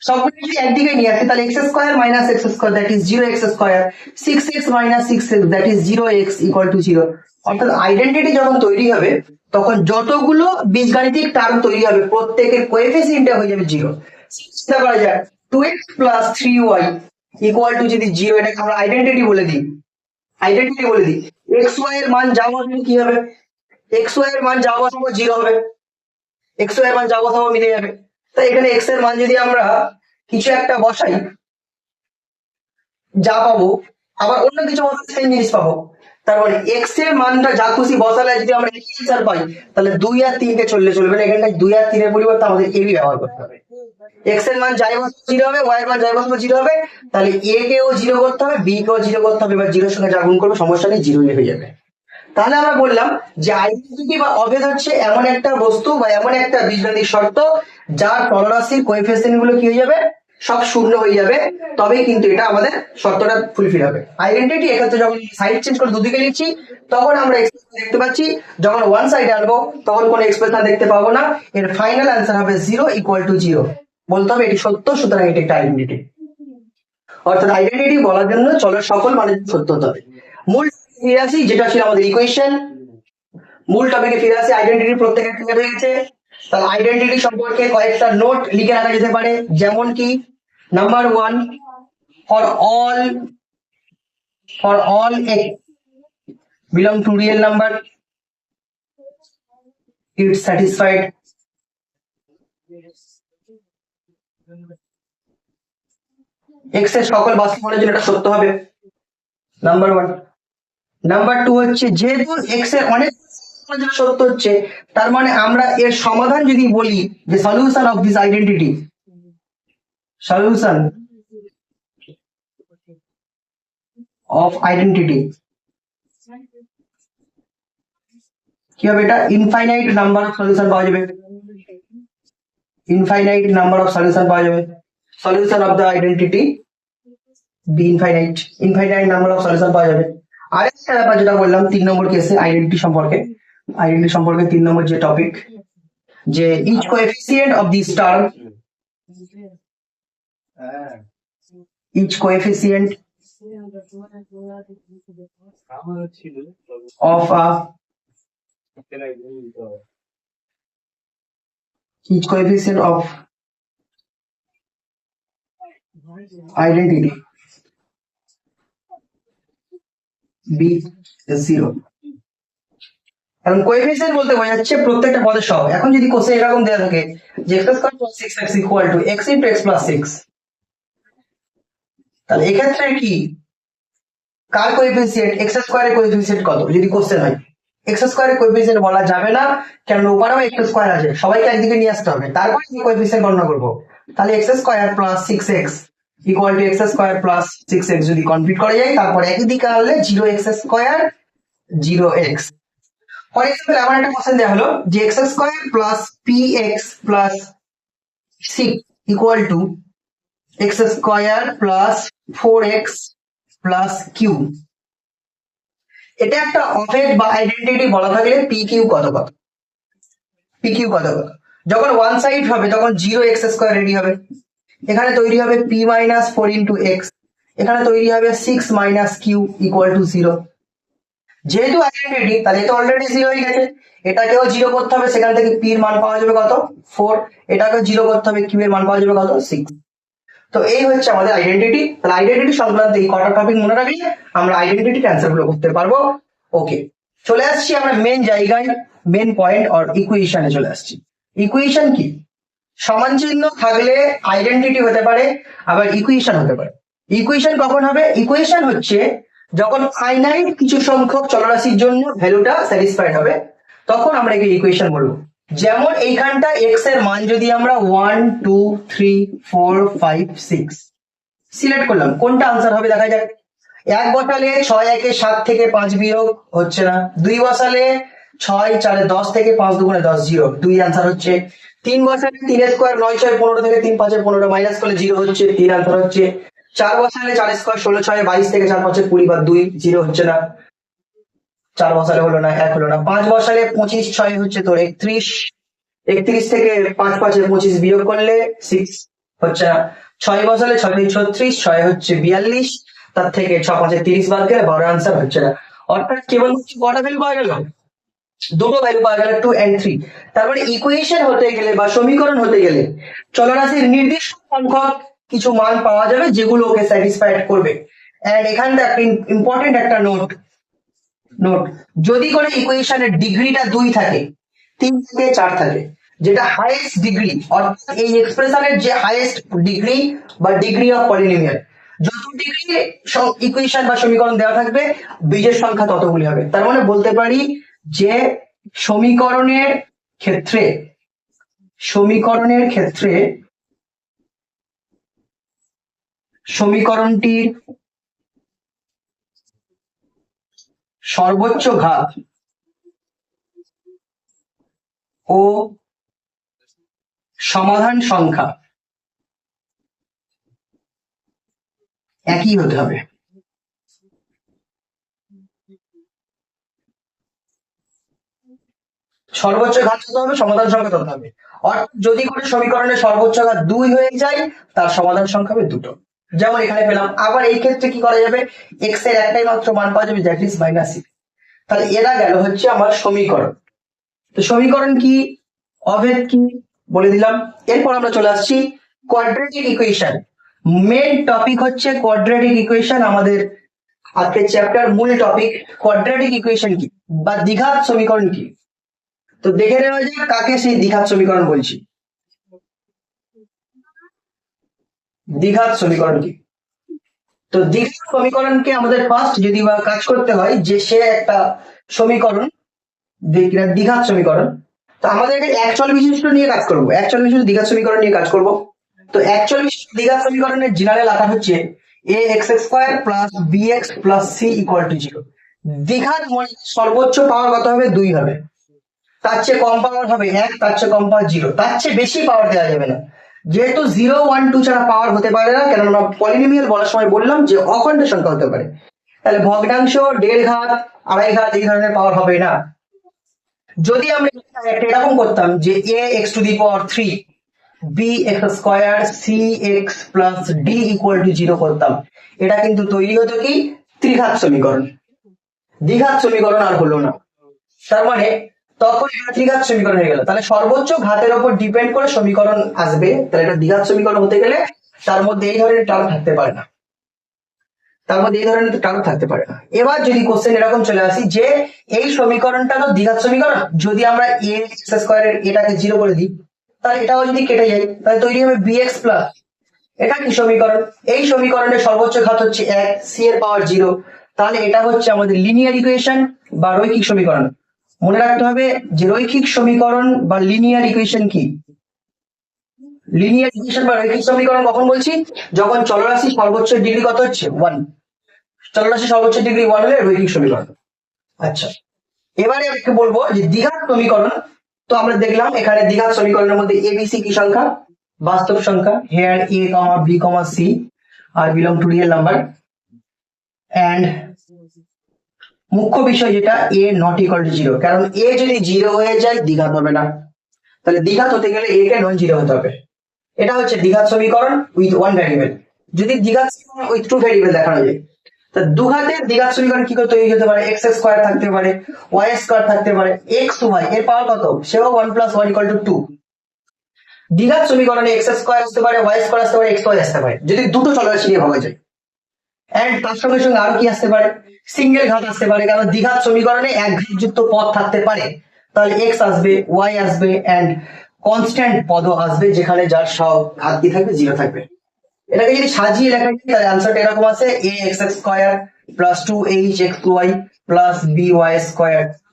সবগুলো যদি একদিকে নিয়ে আসি তাহলে x square minus x square that is 0x square, 6x minus 6x that is 0x equal to 0। অর্থাৎ আইডেন্টিটি যখন তৈরি হবে তখন যতগুলো বীজগাণিতিক টার্ম তৈরি হবে প্রত্যেকের কোএফিসিয়েন্টটা হয়ে যাবে 0। চিন্তা করা যায় 2x plus 3y equal to যদি 0, এটাকে আমরা আইডেন্টিটি বলে দিই। আইডেন্টিটি বলে দিই, এক্স ওয়াই এর মান যা বসাবো কি হবে? এক্স ওয়াই এর মান যা বসাবো 0 হবে, এক্স ওয়াই এর মান যা বসাবো মিলে যাবে। তাই এখানে এক্স এর মান যদি আমরা কিছু একটা বসাই যা পাবো, আবার অন্য কিছু বসালে সেম জিনিস পাবো। তারপরে এক্স এর মানটা যা খুশি বসালে যদি আমরা অ্যান্সার পাই, তাহলে 2 আর 3 কে চলবে না, এখানটায় 2 আর 3 এর পরিবর্তে আমাদের এবি ব্যবহার করতে হবে। এক্স এর মান যাই বসাবো 0 হবে, ওয়াই এর মান যাই বসাবো 0 হবে, তাহলে এ কেও 0 করতে হবে, বি কেও 0 করতে হবে। এবার 0 এর সঙ্গে যা গুণ করবো সমস্যা নেই, 0 হয়ে যাবে। তাহলে আমরা বললাম যে আইডেন্টিটি বা অভেদ হচ্ছে এমন একটা বস্তু বা এমন একটা বীজগণিত শর্ত যার চলরাশির কোএফিসিয়েন্ট গুলো কি হয়ে যাবে, সব শূন্য হয়ে যাবে, তবেই কিন্তু এটা আমাদের শর্তটা ফুলফিল হবে। আইডেন্টিটি এক্ষেত্রে যখন সাইড চেঞ্জ করে দুদিকে নিচ্ছি তখন আমরা এক্সপ্রেশন দেখতে পাচ্ছি, যখন ওয়ান সাইডে আনবো তখন কোনো এক্সপ্রেশন দেখতে পাবো না। এর ফাইনাল অ্যান্সার হবে 0 = 0। বলতে হবে এটি সত্য, সুতরাং এটি একটা আইডেন্টিটি। অর্থাৎ আইডেন্টিটি বলার জন্য চলের সকল মানে সত্য হতে হবে। মূল ফিরে আসি, যেটা ছিল আমাদের ইকুয়েশন। মূল টপিকে ফিরে আসি, আইডেন্টিটি প্রত্যেকের ক্লিয়ার হয়ে গেছে। তাহলে আইডেন্টিটি সম্পর্কে কয়েকটা নোট লিখে রাখা যেতে পারে, যেমন কি number 1, for all x belong to real number it's satisfied. x এর সকল বাস্তব মানের জন্য এটা সত্য হবে, নাম্বার 1। নাম্বার 2 হচ্ছে যেহেতু x এর অনেক মানের জন্য সত্য হচ্ছে, তার মানে আমরা এর সমাধান যদি বলি যে solution of this identity, solution of identity কি হবে, এটা ইনফাইনাইট নাম্বার অফ সলিউশন পাওয়া যাবে, ইনফাইনাইট নাম্বার অফ সলিউশন পাওয়া যাবে। Solution of the identity be infinite, infinite number of solution পাওয়া যাবে। আরেকটা ব্যাপার যেটা বললাম 3 নম্বর কেসে আইডেন্টিটি সম্পর্কে, 3 নম্বর যে টপিক, যে each coefficient of this term, each coefficient of a each coefficient of identity b is 0। এখন কোএফিসিয়েন্ট বলতে বোঝাচ্ছে প্রত্যেকটা পদের সহগ। এখন যদি কোশ্চেন এরকম দেওয়া থাকে যে x² + 6x = x * x + 6, তাহলে এক্ষেত্রে কি কার কোএফিসিয়েন্ট, x² এর কোএফিসিয়েন্ট কত যদি কোশ্চেন হয়? x² এর কোএফিসিয়েন্ট বলা যাবে না, কারণ উপরেও x² আছে, সবাইকে একদিকে নিয়ে আসতে হবে, তারপরে কি কোএফিসিয়েন্ট গণনা করব। তাহলে x² + 6x = x² + 6x যদি কমপ্লিট করা যায়, তারপর একই দিকে আনলে 0x² 0x। ফর এক্সাম্পল এমন একটা কোশ্চেন দেওয়া হলো যে x² + px + 6 = x² + 4x + q। এটা একটা অভেদ বা আইডেন্টিটি বলা থাকলে pq কত কত, pq কত কত। যখন ওয়ান সাইড হবে তখন 0x² রেডি হবে, এখানে তৈরি হবে p - 4 * x, এখানে তৈরি হবে 6 - q = 0। যেহেতু আইডেন্টিটি, তাহলে এটা অলরেডি 0 হয়ে গেছে, এটাকেও 0 করতে হবে, সেখান থেকে p এর মান পাওয়া যাবে কত 4, এটাকেও 0 করতে হবে, q এর মান পাওয়া যাবে কত 6। তো এই হচ্ছে আমাদের আইডেন্টিটি। তাহলে আইডেন্টিটি সংক্রান্ত এই কটা টপিক মনে রাখলে আমরা আইডেন্টিটি ক্যান্সেল গুলো করতে পারবো। ওকে, চলে আসছি আমরা মেন জায়গায়, মেন পয়েন্ট অর ইকুয়েশনে চলে আসছি। ইকুয়েশন কি? সমান চিহ্ন থাকলে আইডেন্টিটি হতে পারে, আবার ইকুয়েশন হতে পারে। ইকুয়েশন কখন হবে? ইকুয়েশন হচ্ছে যখন ফাইনাইট কিছু সংখ্যক চলরাশির জন্য ভ্যালুটা স্যাটিসফাইড হবে, তখন আমরা একে ইকুয়েশন বলবো। যেমন এইখানটা x এর মান যদি আমরা 1 2 3 4 5 6 সিলেক্ট করলাম, কোনটা আনসার হবে দেখা যাক। 1 বসালে 6 1 7 থেকে 5 বিয়োগ হচ্ছে না, 2 বসালে 6 4 10 থেকে 5 2 10 0, 2 আনসার হচ্ছে। 3 বসালে 3 স্কয়ার 9 6 15 থেকে 3 5 15 মাইনাস করলে 0 হচ্ছে, 3 আনসার হচ্ছে। 4 বসালে 4 স্কয়ার 16 6 22 থেকে 4 5 20 বা 2, 0 হচ্ছে না, 4 বসালে হলো না, 1 হলো না। 5 বসালে 25 6 হচ্ছে তোর 31, 31 থেকে 5 5 25 বিয়োগ করলে 6 হচ্ছে না। 6 বসালে 6 36, 6 হচ্ছে 42, তার থেকে 6 5 30 বাদ গেলে 12 আনসার হচ্ছে না। অর্থাৎ কেবল কটা ভ্যালু পাওয়া গেল? দুটো ভ্যালু পাওয়া গেল, 2 and 3। তারপরে ইকুয়েশন হতে গেলে বা সমীকরণ হতে গেলে চলরাশির নির্দিষ্ট সংখ্যক কিছু মান পাওয়া যাবে যেগুলো ওকে স্যাটিসফাইড করবে। এন্ড এখানটা একটা ইম্পর্টেন্ট একটা নোট, যদি করে ইকুয়েশনের ডিগ্রিটা 2 থাকে, 3 থেকে 4 থাকে, যেটা হাইয়েস্ট ডিগ্রি, অর্থাৎ এই এক্সপ্রেশনের যে হাইয়েস্ট ডিগ্রি বা ডিগ্রি অফ পলিনোমিয়াল, যত ডিগ্রি ইকুয়েশন বা সমীকরণ দেওয়া থাকবে বীজের সংখ্যা ততগুলি হবে। তার মানে বলতে পারি যে সমীকরণের ক্ষেত্রে সমীকরণটির সর্বোচ্চ ঘাত ও সমাধান সংখ্যা একই হতে হবে। সর্বোচ্চ ঘাত হতে হবে, সমাধান সংখ্যা হতে হবে। অর্থাৎ যদি কোনো সমীকরণের সর্বোচ্চ ঘাত 2 হয়ে যায়, তার সমাধান সংখ্যা হবে 2। যেমন এখানে পেলাম। আবার এই ক্ষেত্রে কি করা যাবে, এক্স এর একটাই মাত্র মান পাওয়া যাবে, দ্যাট ইজ -6। তাহলে এরা গেল হচ্ছে আমার সমীকরণ। তো সমীকরণ কি, অভেদ কি বলে দিলাম। এরপর আমরা চলে আসছি কোয়াড্রেটিক ইকুয়েশন। মেন টপিক হচ্ছে কোয়াড্রেটিক ইকুয়েশন। আমাদের আজকের চ্যাপ্টার মূল টপিক কোয়াড্রেটিক ইকুয়েশন কি বা দ্বিঘাত সমীকরণ কি। তো দেখে নেওয়া যাক কাকে সেই দ্বিঘাত সমীকরণ বলছি। দ্বিঘাত সমীকরণ কি? তো দ্বিঘাত সমীকরণকে আমাদের ফার্স্ট যদি বা কাজ করতে হয় যে সে একটা সমীকরণ দ্বিঘাত সমীকরণ, তো আমাদের একচল বিশিষ্ট নিয়ে কাজ করবো, একচল বিশিষ্ট দ্বিঘাত সমীকরণ নিয়ে কাজ করব। তো একচল বিশিষ্ট দ্বিঘাত সমীকরণের জেনারেল আকার হচ্ছে ax² plus bx plus c equal to 0। দ্বিঘাত সর্বোচ্চ পাওয়ার কত হবে, 2 হবে। তার চেয়ে কম পাওয়ার হবে 1, তার চেয়ে কম পাওয়ার 0, তার চেয়ে বেশি পাওয়ার দেওয়া যাবে না। যেহেতু 0, 1, 2 ছাড়া পাওয়ার হতে পারে না, কেন আমরা পলিনোমিয়াল বলার সময় বললাম যে অখণ্ড সংখ্যা হতে পারে। তাহলে ভগ্নাংশ, দেড় ঘাত, আড়াই ঘাত এই ধরনের পাওয়ার হবে না। যদি আমরা এরকম করতাম যে ax⁴, bx² cx plus d equal to 0 করতাম, এটা কিন্তু তৈরি হতো কি ত্রিঘাত সমীকরণ। দ্বিঘাত সমীকরণ আর হলো না। তার মানে তখন এটা ত্রিঘাত সমীকরণ হয়ে গেল। তাহলে সর্বোচ্চ ঘাতের উপর ডিপেন্ড করে সমীকরণ আসবে। তাহলে এটা দ্বিঘাত সমীকরণ হতে গেলে তার মধ্যে এই ধরনের টার্ম থাকতে পারে না, তার মধ্যে এই ধরনের টার্ম থাকতে পারে না। এবার যদি কোশ্চেন এরকম চলে আসি যে এই সমীকরণটা তো দ্বিঘাত সমীকরণ, যদি আমরা ax² এর এটাকে 0 করে দিই, তাহলে এটাও যদি কেটে যায়, তাহলে তৈরি হবে bx প্লাস। এটা কি সমীকরণ? এই সমীকরণের সর্বোচ্চ ঘাত হচ্ছে 1, c এর পাওয়ার 0। তাহলে এটা হচ্ছে আমাদের লিনিয়ার ইকুয়েশন বা রৈখিক সমীকরণ। মনে রাখতে হবে যে রৈখিক সমীকরণ বা লিনিয়ার ইকুয়েশন কি। লিনিয়ার ইকুয়েশন বা রৈখিক সমীকরণ কখন বলছি, যখন চলরাশি সর্বোচ্চ ডিগ্রি কত হচ্ছে 1। চলরাশি সর্বোচ্চ ডিগ্রি 1 হলে রৈখিক সমীকরণ। আচ্ছা, এবারে আমি বলবো যে দ্বিঘাত সমীকরণ। তো আমরা দেখলাম এখানে দ্বিঘাত সমীকরণের মধ্যে এবিসি কি সংখ্যা, বাস্তব সংখ্যা। Here a, b, c are belong to real number. And মুখ্য বিষয় যেটা a নট ইকুয়াল টু 0, কারণ a যদি 0 হয়ে যায় দ্বিঘাত হবে না। তাহলে দ্বিঘাত হতে গেলে a কে নন 0 হতে হবে। এটা হচ্ছে দ্বিঘাত সমীকরণ উইথ 1 ভ্যারিয়েবল। যদি দ্বিঘাত সমীকরণ উইথ 2 ভ্যারিয়েবল দেখানো যায়, তা দুঘাতের দ্বিঘাত সমীকরণ কি করে তৈরি হতে পারে, x² থাকতে পারে, y² থাকতে পারে, x y এর পাওয়ার কত, সেও 1 + 1 = 2। দ্বিঘাত সমীকরণে x² আসতে পারে, y² আসতে পারে, xy আসতে পারে, যদি দুটো চলরাশি নিয়ে ভাবা যায়। এন্ড তার সঙ্গে সঙ্গে আরো কি আসতে পারে, সিঙ্গেল ঘাত আসতে পারে, কারণ দ্বিঘাত সমীকরণে এক ঘাতযুক্ত পদ থাকতে পারে। তাহলে x আসবে, y আসবে এন্ড কনস্ট্যান্ট পদও আসবে, যেখানে যার সব ঘাত কি থাকবে, 0 থাকবে। এটাকে যদি সাজিয়ে লেখা যায় তাহলে আনসারটা এরকম আছে, ax² plus 2hxy plus by²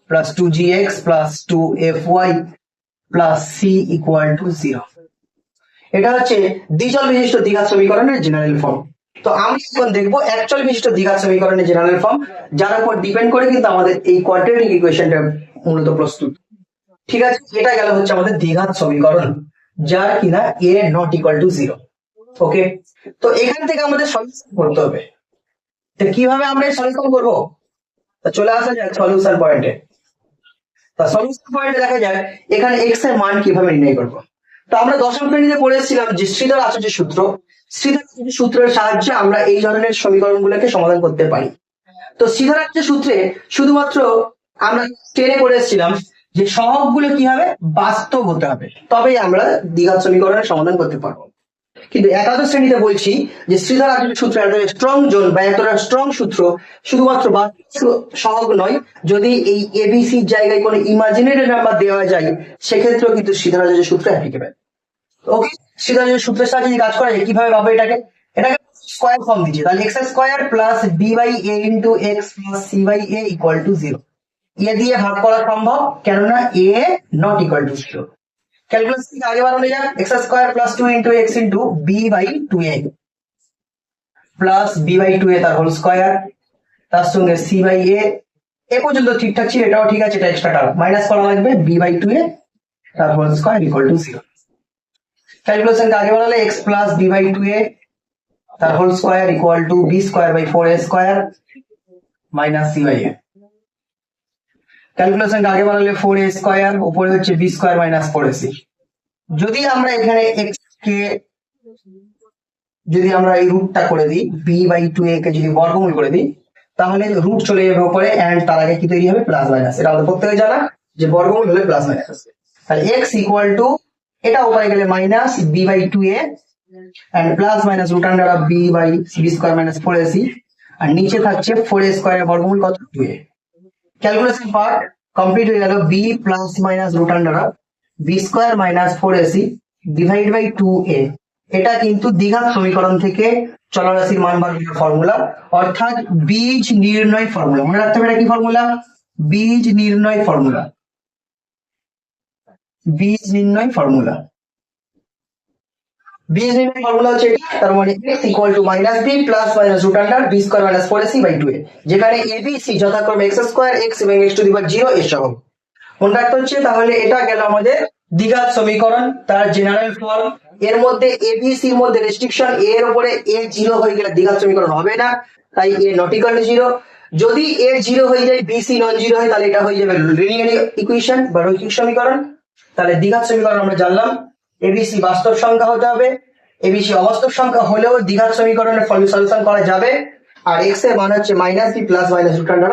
plus 2gx plus 2fy plus c equal to 0। এটা হচ্ছে দ্বিচল বিশিষ্ট দ্বিঘাত সমীকরণের জেনারেল ফর্ম। তো আমরা এখন দেখবো একচল বিশিষ্ট দ্বিঘাত সমীকরণের জেনারেল ফর্ম, যার উপর ডিপেন্ড করে কিন্তু আমাদের এই কোয়াড্রেটিক ইকুয়েশনটা মূলত প্রস্তুত। ঠিক আছে, এটা গেল হচ্ছে আমাদের দ্বিঘাত সমীকরণ যার কিনা a নট ইকুয়াল টু 0। ওকে, তো এখান থেকে আমাদের সলিউশন করতে হবে। তো কিভাবে আমরা সলিউশন করব, তো চলে আসা যাক সলিউশন পয়েন্টে। তো সলিউশন পয়েন্টে দেখা যায় এখানে x এর মান কিভাবে নির্ণয় করব। তো আমরা দশম শ্রেণীতে পড়েছিলাম যে শ্রীধর আচার্য সূত্র। শ্রীধর আচার্য সূত্রের সাহায্যে আমরা এই ধরনের সমীকরণগুলোকে সমাধান করতে পারি। তো শ্রীধর আচার্য সূত্রে শুধুমাত্র আমরা টেনে পড়ে এসেছিলাম যে সহগগুলো কি হবে, বাস্তব হতে হবে, তবেই আমরা দ্বিঘাত সমীকরণের সমাধান করতে পারবো। কিন্তু একাদশ শ্রেণীতে বলছি যে শ্রীধর আচার্য সূত্র একটা স্ট্রং জোন বা একটা স্ট্রং সূত্র, শুধুমাত্র সহগ নয়, যদি এই এবিসি জায়গায় কোনো ইমাজিনারি নাম্বার দেওয়া যায় সেক্ষেত্রেও কিন্তু শ্রীধর আচার্য সূত্র অ্যাপ্লিকেবল। ওকে, শ্রীধর আচার্য সূত্রের সাহায্যে যদি কাজ করা যায়, কিভাবে পাবো এটাকে, এটাকে স্কয়ার ফর্ম দিচ্ছে, তাহলে x² plus b/a into x plus c/a equal to 0। এ দিয়ে ভাগ করা সম্ভব, কেননা a not equal to 0। Calculus থেকে আগে বাড়ানো যাক, x² plus 2 into x into b/2a plus b/2a তার হোল স্কয়ার, তার সঙ্গে c/a। এ পর্যন্ত ঠিকঠাক ছিল, এটাও ঠিক আছে, এটা এক্সট্রা টার্ম মাইনাস করা লাগবে b/2a তার হোল স্কয়ার ইকুয়াল টু 0। ক্যালকুলেশনকে আগে বানালে x plus b by 2a তার whole square equal to b square by 4a square minus c by a। ক্যালকুলেশনকে আগে বানালে 4a স্কয়ার উপরে হচ্ছে b স্কয়ার মাইনাস 4ac। যদি আমরা এখানে x কে যদি আমরা এই রুটটা করে দিই b বাই 2a কে যদি বর্গমূল করে দিই তাহলে রুট চলে যাবে উপরে এন্ড তার আগে কি তৈরি হবে প্লাস মাইনাস। এটা আমাদের প্রত্যেকে জানা যে বর্গমূল হলে প্লাস মাইনাস আসবে। তাহলে x ইকুয়াল টু এটা উপরে গেলে minus b by 2a and plus minus root under of b by b square minus 4ac আর নিচে থাকছে 4a স্কয়ারের বর্গমূল কত 2a। ক্যালকুলেশন পার্ট কমপ্লিট হয়ে গেল। b plus minus root under of b square minus 4ac divide by 2a। এটা কিন্তু দ্বিঘাত সমীকরণ থেকে চলরাশির মান বার করার ফর্মুলা, অর্থাৎ বীজ নির্ণয় ফর্মুলা। মনে রাখতে হবে এটা কি ফর্মুলা? বীজ নির্ণয় ফর্মুলা। বীজ নির্ণয় ফর্মুলা। বীজ নির্ণয় ফর্মুলা হচ্ছে এটা। তার মানে x equal to minus b plus minus root under b square minus 4ac by 2a, যেখানে a b c যথাক্রমে x স্কয়ার x এবং x টু দি পাওয়ার 0 এর সহগ। মনে রাখতে হচ্ছে। তাহলে এটা গেল আমাদের দ্বিঘাত সমীকরণ, তার জেনারেল ফর্ম। এর মধ্যে a b c এর মধ্যে রেস্ট্রিকশন, a এর উপরে a 0 হয়ে গেলে দ্বিঘাত সমীকরণ হবে না, তাই a নট ইকুয়াল টু 0। যদি a 0 হয়ে যায় b c নন 0 হয় তাহলে এটা হয়ে যাবে লিনিয়ার ইকুয়েশন বা রৈখিক সমীকরণ। তাহলে দ্বিঘাত সমীকরণ আমরা জানলাম a b c বাস্তব সংখ্যা হতে হবে, a b c অবাস্তব সংখ্যা হলেও দ্বিঘাত সমীকরণের সলিউশন করা যাবে। আর x এর মান হচ্ছে minus b plus minus root under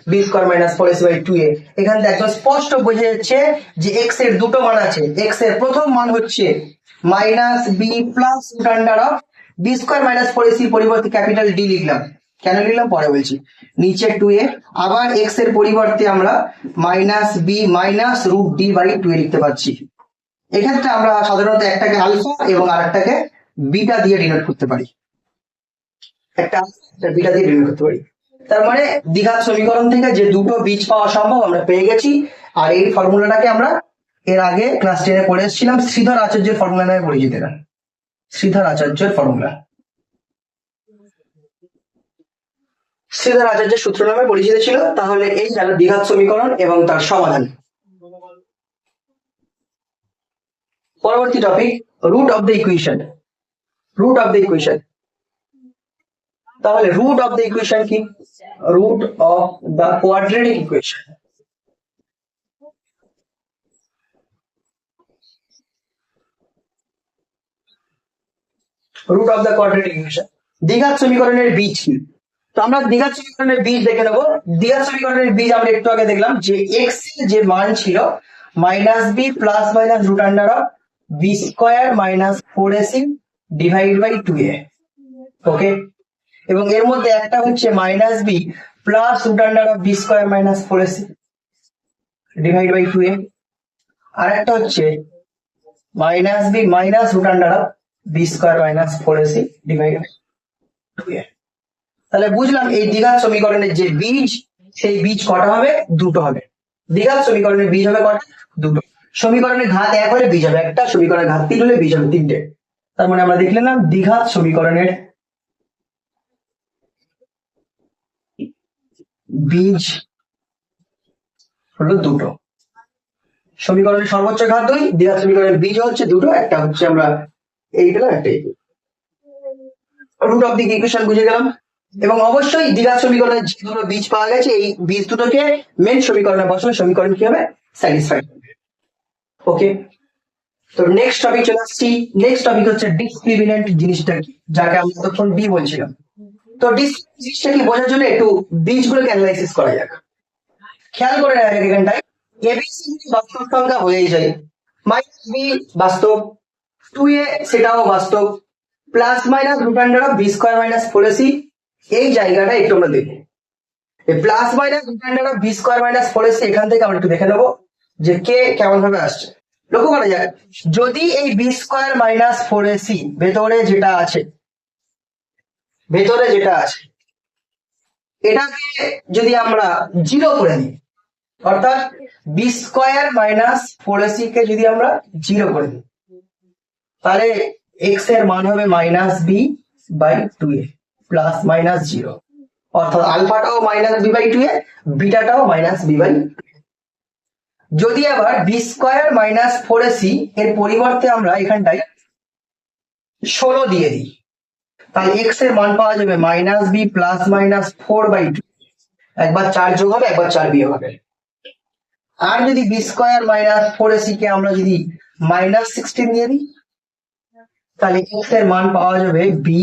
b square minus 4ac by 2a। এখান থেকে একদম স্পষ্ট বোঝা যাচ্ছে যে x এর দুটো মান আছে। x এর প্রথম মান হচ্ছে minus b plus root under b square minus 4ac পরিবর্তে ক্যাপিটাল D লিখলাম। কেন লিখলাম পরে বলছি। নিচে 2a, আবার x এর পরিবর্তে আমরা minus b minus root d by 2a লিখতে পারছি। এক্ষেত্রে আমরা সাধারণত একটাকে আলফা এবং আরেকটাকে বিটা দিয়ে ডিনোট করতে পারি। একটা বিটা দিয়ে ডিনোট করতে পারি। তার মানে দ্বিঘাত সমীকরণ থেকে যে দুটো বীজ পাওয়া সম্ভব আমরা পেয়ে গেছি। আর এই ফর্মুলাটাকে আমরা এর আগে ক্লাস 10 এ পড়ে এসেছিলাম, শ্রীধর আচার্যের ফর্মুলা নামে পরিচিত। এটা শ্রীধর আচার্যের ফর্মুলা, শ্রীধর আচার্যের সূত্র নামে পরিচিত ছিল। তাহলে এই গেল দ্বিঘাত সমীকরণ এবং তার সমাধান। পরবর্তী topic root of the equation. Root of the equation. তাহলে রুট অফ দ্য ইকুয়েশন কি? Root of the quadratic equation. Root of the quadratic equation. দ্বিঘাত সমীকরণের বীজ কি? তো আমরা দ্বিঘাত সমীকরণের বীজ দেখে নেব। দ্বিঘাত সমীকরণের বীজ আমরা একটু আগে দেখলাম যে x এর যে মান ছিল minus b plus minus root under of b square minus 4ac divide by 2a। Okay, এবং এর মধ্যে একটা হচ্ছে minus b plus root under of b square minus 4ac divide by 2a, আর একটা হচ্ছে minus b minus root under of b square minus 4ac divide by 2a। তাহলে বুঝলাম এই দ্বিঘাত সমীকরণের যে বীজ, সেই বীজ কটা হবে? দুটো হবে। দ্বিঘাত সমীকরণের বীজ হবে কটা? দুটো। সমীকরণের ঘাত 1 হলে বীজ হবে একটা, সমীকরণের ঘাত 3 হলে বীজ হবে 3টে। তার মানে আমরা দেখলাম দ্বিঘাত সমীকরণের বীজ হলো দুটো। সমীকরণের সর্বোচ্চ ঘাত 2, দ্বিঘাত সমীকরণের বীজ হচ্ছে দুটো, একটা হচ্ছে আমরা এই পেলাম, একটা এই। রুট অফ দি ইকুয়েশন বুঝে গেলাম। এবং অবশ্যই দ্বিঘাত সমীকরণের যে দুটো বীজ পাওয়া গেছে এই বীজ দুটোকে মেন সমীকরণে বসালে সমীকরণ কি হবে? স্যাটিসফাইড। ওকে, তো নেক্সট টপিক চলে আসছি। নেক্সট টপিক হচ্ছে ডিসক্রিমিন্যান্ট জিনিসটা কি, যাকে আমরা তখন ডি বলছিলাম। তো ডিসক্রিমিন্যান্ট জিনিসটা কি বোঝার জন্য একটু বীজগুলোকে অ্যানালাইসিস করা যাক। খেয়াল করে রাখেন এখানটায় এবিসি বাস্তব সংখ্যা হয়েই যায়, মাইনাস বি বাস্তব, 2a সেটাও বাস্তব, plus minus root under of B square minus 4ac এই জায়গাটা একটু আমরা দেখি। এই plus minus root under of B square minus 4ac এখান থেকে আমরা একটু দেখে নেবো যে কে কেমন ভাবে আসছে। লক্ষ্য করা যায় যদি এই বি স্কয়ার মাইনাস 4ac ভেতরে যেটা আছে এটাকে যদি আমরা 0 করে দিই, অর্থাৎ বি স্কয়ার মাইনাস 4ac কে যদি আমরা 0 করে দিই, তাহলে x এর মান হবে minus b by 2a plus minus 0, অর্থাৎ আলফাটাও মাইনাস বি বাই 2a, বিটাটাও মাইনাস বি বাই 2a। যদি আবার বি স্কোয়ার মাইনাস 4ac এর পরিবর্তে আমরা এখানটায় 16 দিয়ে দিই, তাহলে এক্স এর মান পাওয়া যাবে মাইনাস বি প্লাস মাইনাস 4/2। একবার 4 যোগ হবে, একবার 4 বিয়োগ হবে। আর যদি বি স্কোয়ার মাইনাস 4ac কে আমরা যদি মাইনাস 16 দিয়ে দিই, তাহলে এক্স এর মান পাওয়া যাবে B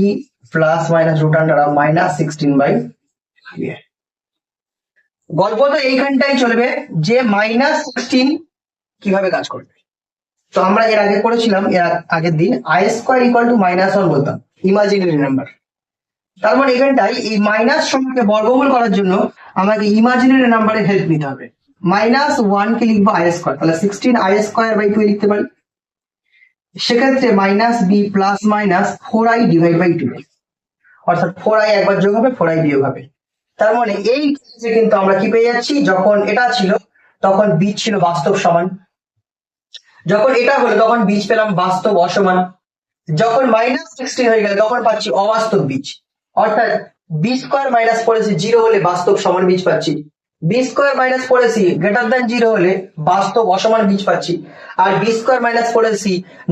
plus minus root under of minus 16/2। গল্প তো এইখানটাই চলবে যে মাইনাস 16 কিভাবে কাজ করবে। তো আমরা এর আগে করেছিলাম, এর আগের দিন আই স্কোয়ার ইকুয়াল টু -1 বলতাম, ইমাজিনারি নাম্বার। তার মানে এখানটাই এই মাইনাস সংখ্যাকে বর্গমূল করার জন্য আমাকে ইমাজিনারি নাম্বারের হেল্প নিতে হবে। -1 কে লিখবো আই স্কোয়ার, তাহলে 16i²/2 লিখতে পারি। সেক্ষেত্রে minus B plus minus 4i divide by 2, অর্থাৎ 4i একবার যোগ হবে, 4i বিয়োগ হবে। তার মানে এই ক্ষেত্রে কিন্তু আমরা কি পেয়ে যাচ্ছি, যখন এটা ছিল তখন বীজ ছিল বাস্তব সমান, যখন এটা হলো তখন বীজ পেলাম বাস্তব অসমান, যখন -16 হয়ে গেল তখন পাচ্ছি অবাস্তব বীজ। অর্থাৎ বি স্কোয়ার মাইনাস 4ac 0 হলে বাস্তব সমান বীজ পাচ্ছি, b square minus 4ac greater than 0 হলে বাস্তব অসমান বীজ পাচ্ছি, আর b square minus 4ac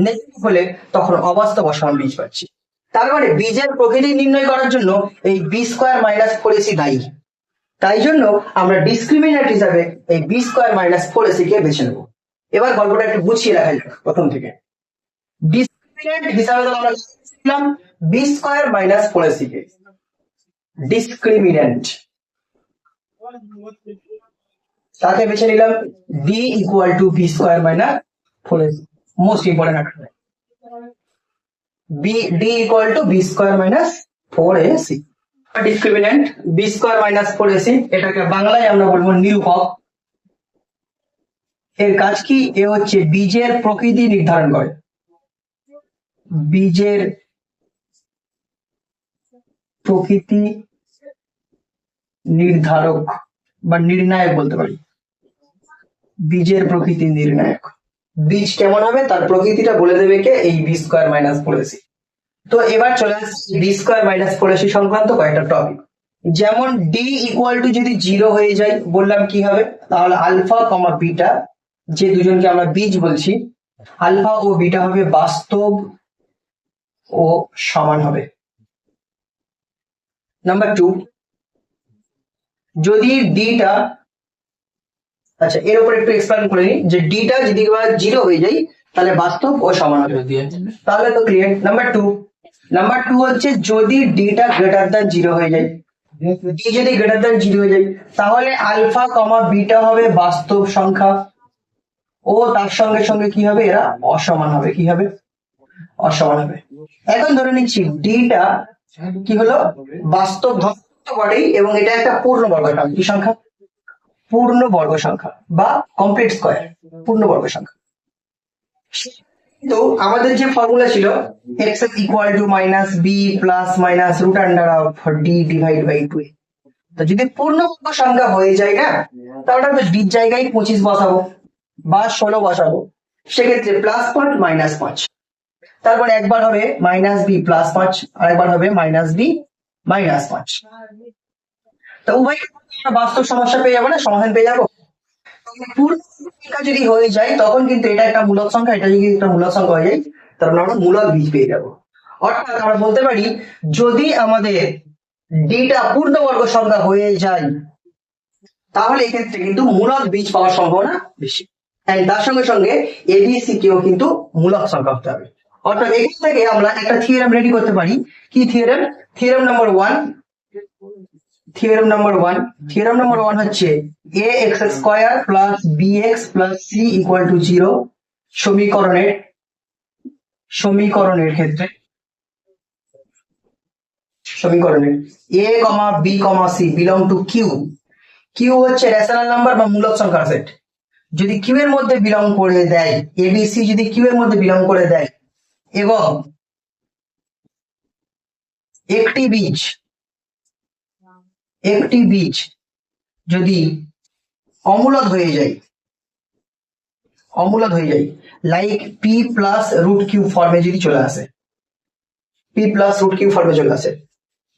negative হলে তখন অবাস্তব অসমান বীজ পাচ্ছি। তার মানে বীজের প্রকৃতি নির্ণয় করার জন্য এই বি স্কোয়ার মাইনাস 4ac দায়ী। তাই জন্য আমরা ডিসক্রিমিনেন্ট হিসাবে এই বি স্কোয়ার মাইনাস 4ac কে বেছে নেব। এবার গল্পটা একটু গুছিয়ে রাখা যাক প্রথম থেকে। ডিসক্রিমিনেন্ট হিসাবে আমরা লিখলাম বি স্কোয়ার মাইনাস 4ac কে ডিসক্রিমিনেন্ট, তাকে বেছে নিলাম d equal to b square minus 4ac। Most important একটা d equal to b square minus 4ac। Discriminant b square minus 4ac, এটাকে বাংলায় আমরা বলবো নিরূপক। এর কাজ কি? এ হচ্ছে বীজের প্রকৃতি নির্ধারণ করে, বীজের প্রকৃতি নির্ধারক বা নির্ণায়ক বলতে পারি, বীজের প্রকৃতি নির্ণায়ক। বীজ কেমন হবে তার প্রকৃতিটা বলে দেবে কে? এই বি স্কোয়ার মাইনাস 4ac। তো এবার চলে আসছে বি স্কোয়ার মাইনাস 4ac সংক্রান্ত কয়েকটা টপিক। যেমন ডি ইকুয়াল টু যদি 0 হয়ে যায় বললাম কি হবে, তাহলে আলফা কমা বিটা, যে দুজনকে আমরা বীজ বলছি, আলফা ও বিটা হবে বাস্তব ও সমান হবে। নাম্বার 2, যদি ডিটা, আচ্ছা এর উপর একটু এক্সপ্লেন করে নিই, যে ডিটা যদি 0 হয়ে যায় তাহলে বাস্তব ও সমান হবে, তাহলে তো ক্লিয়ার। নাম্বার 2 হচ্ছে যদি ডিটা গ্রেটার দ্যান 0 হয়ে যায়, ডি যদি গ্রেটার দ্যান 0 হয়ে যায় তাহলে আলফা কমা বিটা হবে বাস্তব সংখ্যা ও তার সঙ্গে সঙ্গে কি হবে, এরা অসমান হবে। কি হবে? অসমান হবে। এখন ধরে নিচ্ছি ডিটা কি হলো, বাস্তব বটেই, এবং এটা একটা পূর্ণবর্গ সংখ্যা। কি সংখ্যা? পূর্ণবর্গ সংখ্যা বা কমপ্লিট স্কয়ার, পূর্ণবর্গ সংখ্যা। তো আমাদের যে ফর্মুলা ছিল x equal to minus B plus minus root under of D divide by 2। তো যদি পূর্ণবর্গ সংখ্যা হয়ে যায় না, তাহলে আমরা ডির জায়গায় 25 বসাবো বা 16 বসাবো, সেক্ষেত্রে +5 -5। তারপরে একবার হবে মাইনাস বি প্লাস 5, আর একবার হবে মাইনাস বি মাইনাস 5। তো উভয় বাস্তব সমস্যা পেয়ে যাবো না, সমাধান পেয়ে যাবো। পূর্ণ সংখ্যা যদি হয়ে যায় তখন কিন্তু এটা একটা মূলক সংখ্যা, এটা যদি একটা মূলক সংখ্যা হয়ে যায় তাহলে আমরা মূলক বীজ পেয়ে যাবো। অর্থাৎ আমরা বলতে পারি যদি আমাদের ডিটা পূর্ণবর্গ সংখ্যা হয়ে যায় তাহলে এক্ষেত্রে কিন্তু মূলক বীজ পাওয়ার সম্ভাবনা বেশি। তার সঙ্গে সঙ্গে এবিসি কেও কিন্তু মূলক সংখ্যা হতে হবে। অর্থাৎ এখান থেকে আমরা একটা থিওরেম রেডি করতে পারি। কি থিওরেম? থিওরেম নাম্বার 1 হচ্ছে ax square plus bx plus c equal to 0 সমীকরণের ক্ষেত্রে a, b, c belong to q হচ্ছে রেশনাল নাম্বার বা মূলক সংখ্যার সেট। যদি q এর মধ্যে বিলং করে দেয়, abc যদি q এর মধ্যে বিলং করে দেয় এবং একটি বীজ যদি অমূলদ হয়ে যায়, like p plus root Q ফর্মে যদি চলে আসে,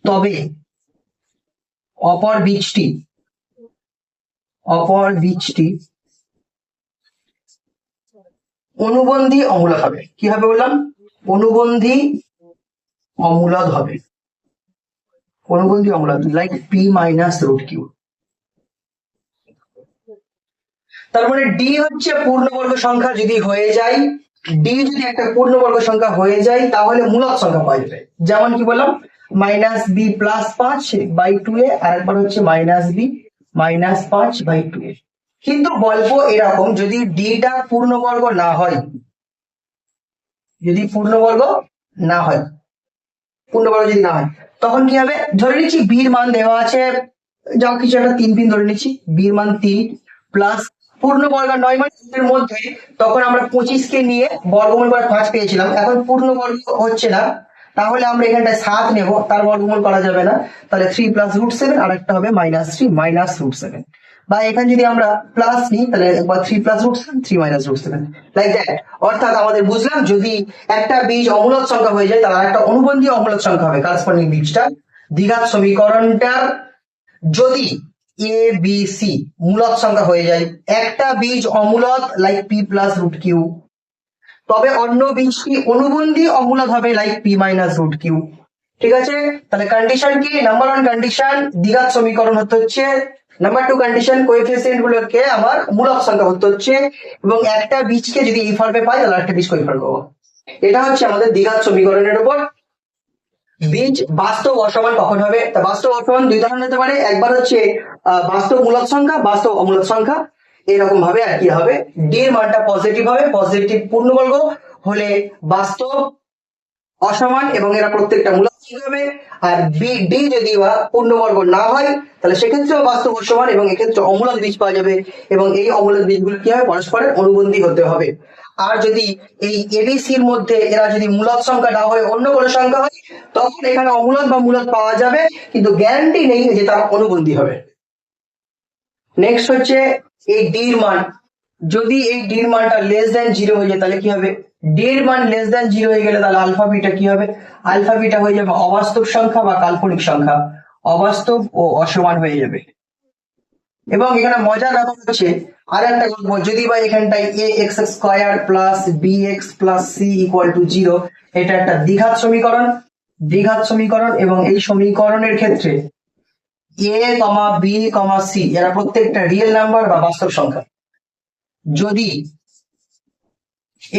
তবে অপর বীজটি অনুবন্ধী অমূলদ হবে। কি হবে বললাম? অনুবন্ধী অমূলদ হবে। অনুবন্ধী অমূলদ like p minus root q. তার মানে ডি হচ্ছে পূর্ণবর্গ সংখ্যা যদি হয়ে যায়, ডি যদি একটা পূর্ণবর্গ সংখ্যা হয়ে যায় তাহলে মূলদ সংখ্যা পাওয়া যাবে। যেমন কি বললাম, মাইনাস বি প্লাস 5/2a, আর একবার হচ্ছে মাইনাস বি মাইনাস 5/2a। কিন্তু গল্প এরকম, যদি ডিটা পূর্ণবর্গ না হয়, যদি পূর্ণবর্গ না হয়, পূর্ণবর্গ যদি না হয়, তখন কি হবে? ধরে নিচ্ছি বির মান দেওয়া আছে, যা কিছু একটা 3 ধরে নিচ্ছি, বির মান 3 প্লাস পূর্ণবর্গ 9 এর মধ্যে তখন আমরা 25 কে নিয়ে বর্গমূল করে 5 পেয়েছিলাম। এখন পূর্ণবর্গ হচ্ছে না, তাহলে আমরা এখানটায় 7 নেব, তার বর্গমূল করা যাবে না, তাহলে 3 প্লাস রুট 7, আর একটা হবে -3 মাইনাস রুট 7। বা এখানে যদি আমরা প্লাস নিই তাহলে একবার 3 plus root 7, 3 minus root 7, like that. অর্থাৎ আমাদের বুঝলাম, যদি একটা বীজ অমূলদ সংখ্যা হয়ে যায় তাহলে একটা অনুবন্ধী অমূলদ সংখ্যা হবে কারেসপন্ডিং বীজটা। দ্বিঘাত সমীকরণটার যদি এ বি সি মূলদ সংখ্যা হয়ে যায়, একটা বীজ অমূলদ like p plus root q, তবে অন্য বীজটি অনুবন্ধী অমূলদ হবে like p minus root q. ঠিক আছে? তাহলে কন্ডিশন কি? নাম্বার 1 কন্ডিশন দ্বিঘাত সমীকরণ হতে হচ্ছে। নাম্বার 2 কন্ডিশন কোএফিসিয়েন্ট গুলোকে আমার মূলদ সংখ্যা হতে হচ্ছে, এবং একটা বীজকে যদি এই ফর্মে পাই তাহলে একটা বীজকে ওই ফর্মে পাবো। এটা হচ্ছে আমাদের দ্বিঘাত সমীকরণের উপর। বীজ বাস্তব অসমান কখন হবে? তা বাস্তব অসমান দুই ধরনের হতে পারে। একবার হচ্ছে বাস্তব মূলদ সংখ্যা, বাস্তব অমূলদ সংখ্যা, এরকম ভাবে আর কি হবে। ডি এর মানটা পজিটিভ হবে, পজিটিভ পূর্ণবর্গ হলে বাস্তব অসমান এবং এরা প্রত্যেকটা মূলদ সংখ্যা হবে। আর ডি যদি বা পূর্ণবর্গ না হয় তাহলে সেক্ষেত্রেও বাস্তব অসমান এবং এক্ষেত্রে অমূলদ বীজ পাওয়া যাবে, এবং এই অমূলদ বীজগুলো কি হবে? পরস্পরের অনুবন্ধী হতে হবে। আর যদি এই এবিসির মধ্যে এরা যদি মূলদ সংখ্যা না হয়, অন্য কোনো সংখ্যা হয়, তখন এখানে অমূলদ বা মূলদ পাওয়া যাবে, কিন্তু গ্যারান্টি নেই যে তারা অনুবন্ধী হবে। নেক্সট হচ্ছে এই ডির মান, যদি এই ডির মানটা লেস দ্যান 0 হয়ে যায় তাহলে কি হবে? ডির মান লেস দ্যান 0 হয়ে গেলে তাহলে আলফা বিটা কি হবে? আলফা বিটা হয়ে যাবে অবাস্তব সংখ্যা বা কাল্পনিক সংখ্যা, অবাস্তব ও অসমান হয়ে যাবে। এবং এখানে মজার ব্যাপার হচ্ছে আর একটা গল্প, যদি বা এখানটায় a x square plus b x plus c equal to 0, এটা একটা দ্বিঘাত সমীকরণ, দ্বিঘাত সমীকরণ, এবং এই সমীকরণের ক্ষেত্রে এ কমা বি কমা সি এরা প্রত্যেকটা রিয়েল নাম্বার বা বাস্তব সংখ্যা। যদি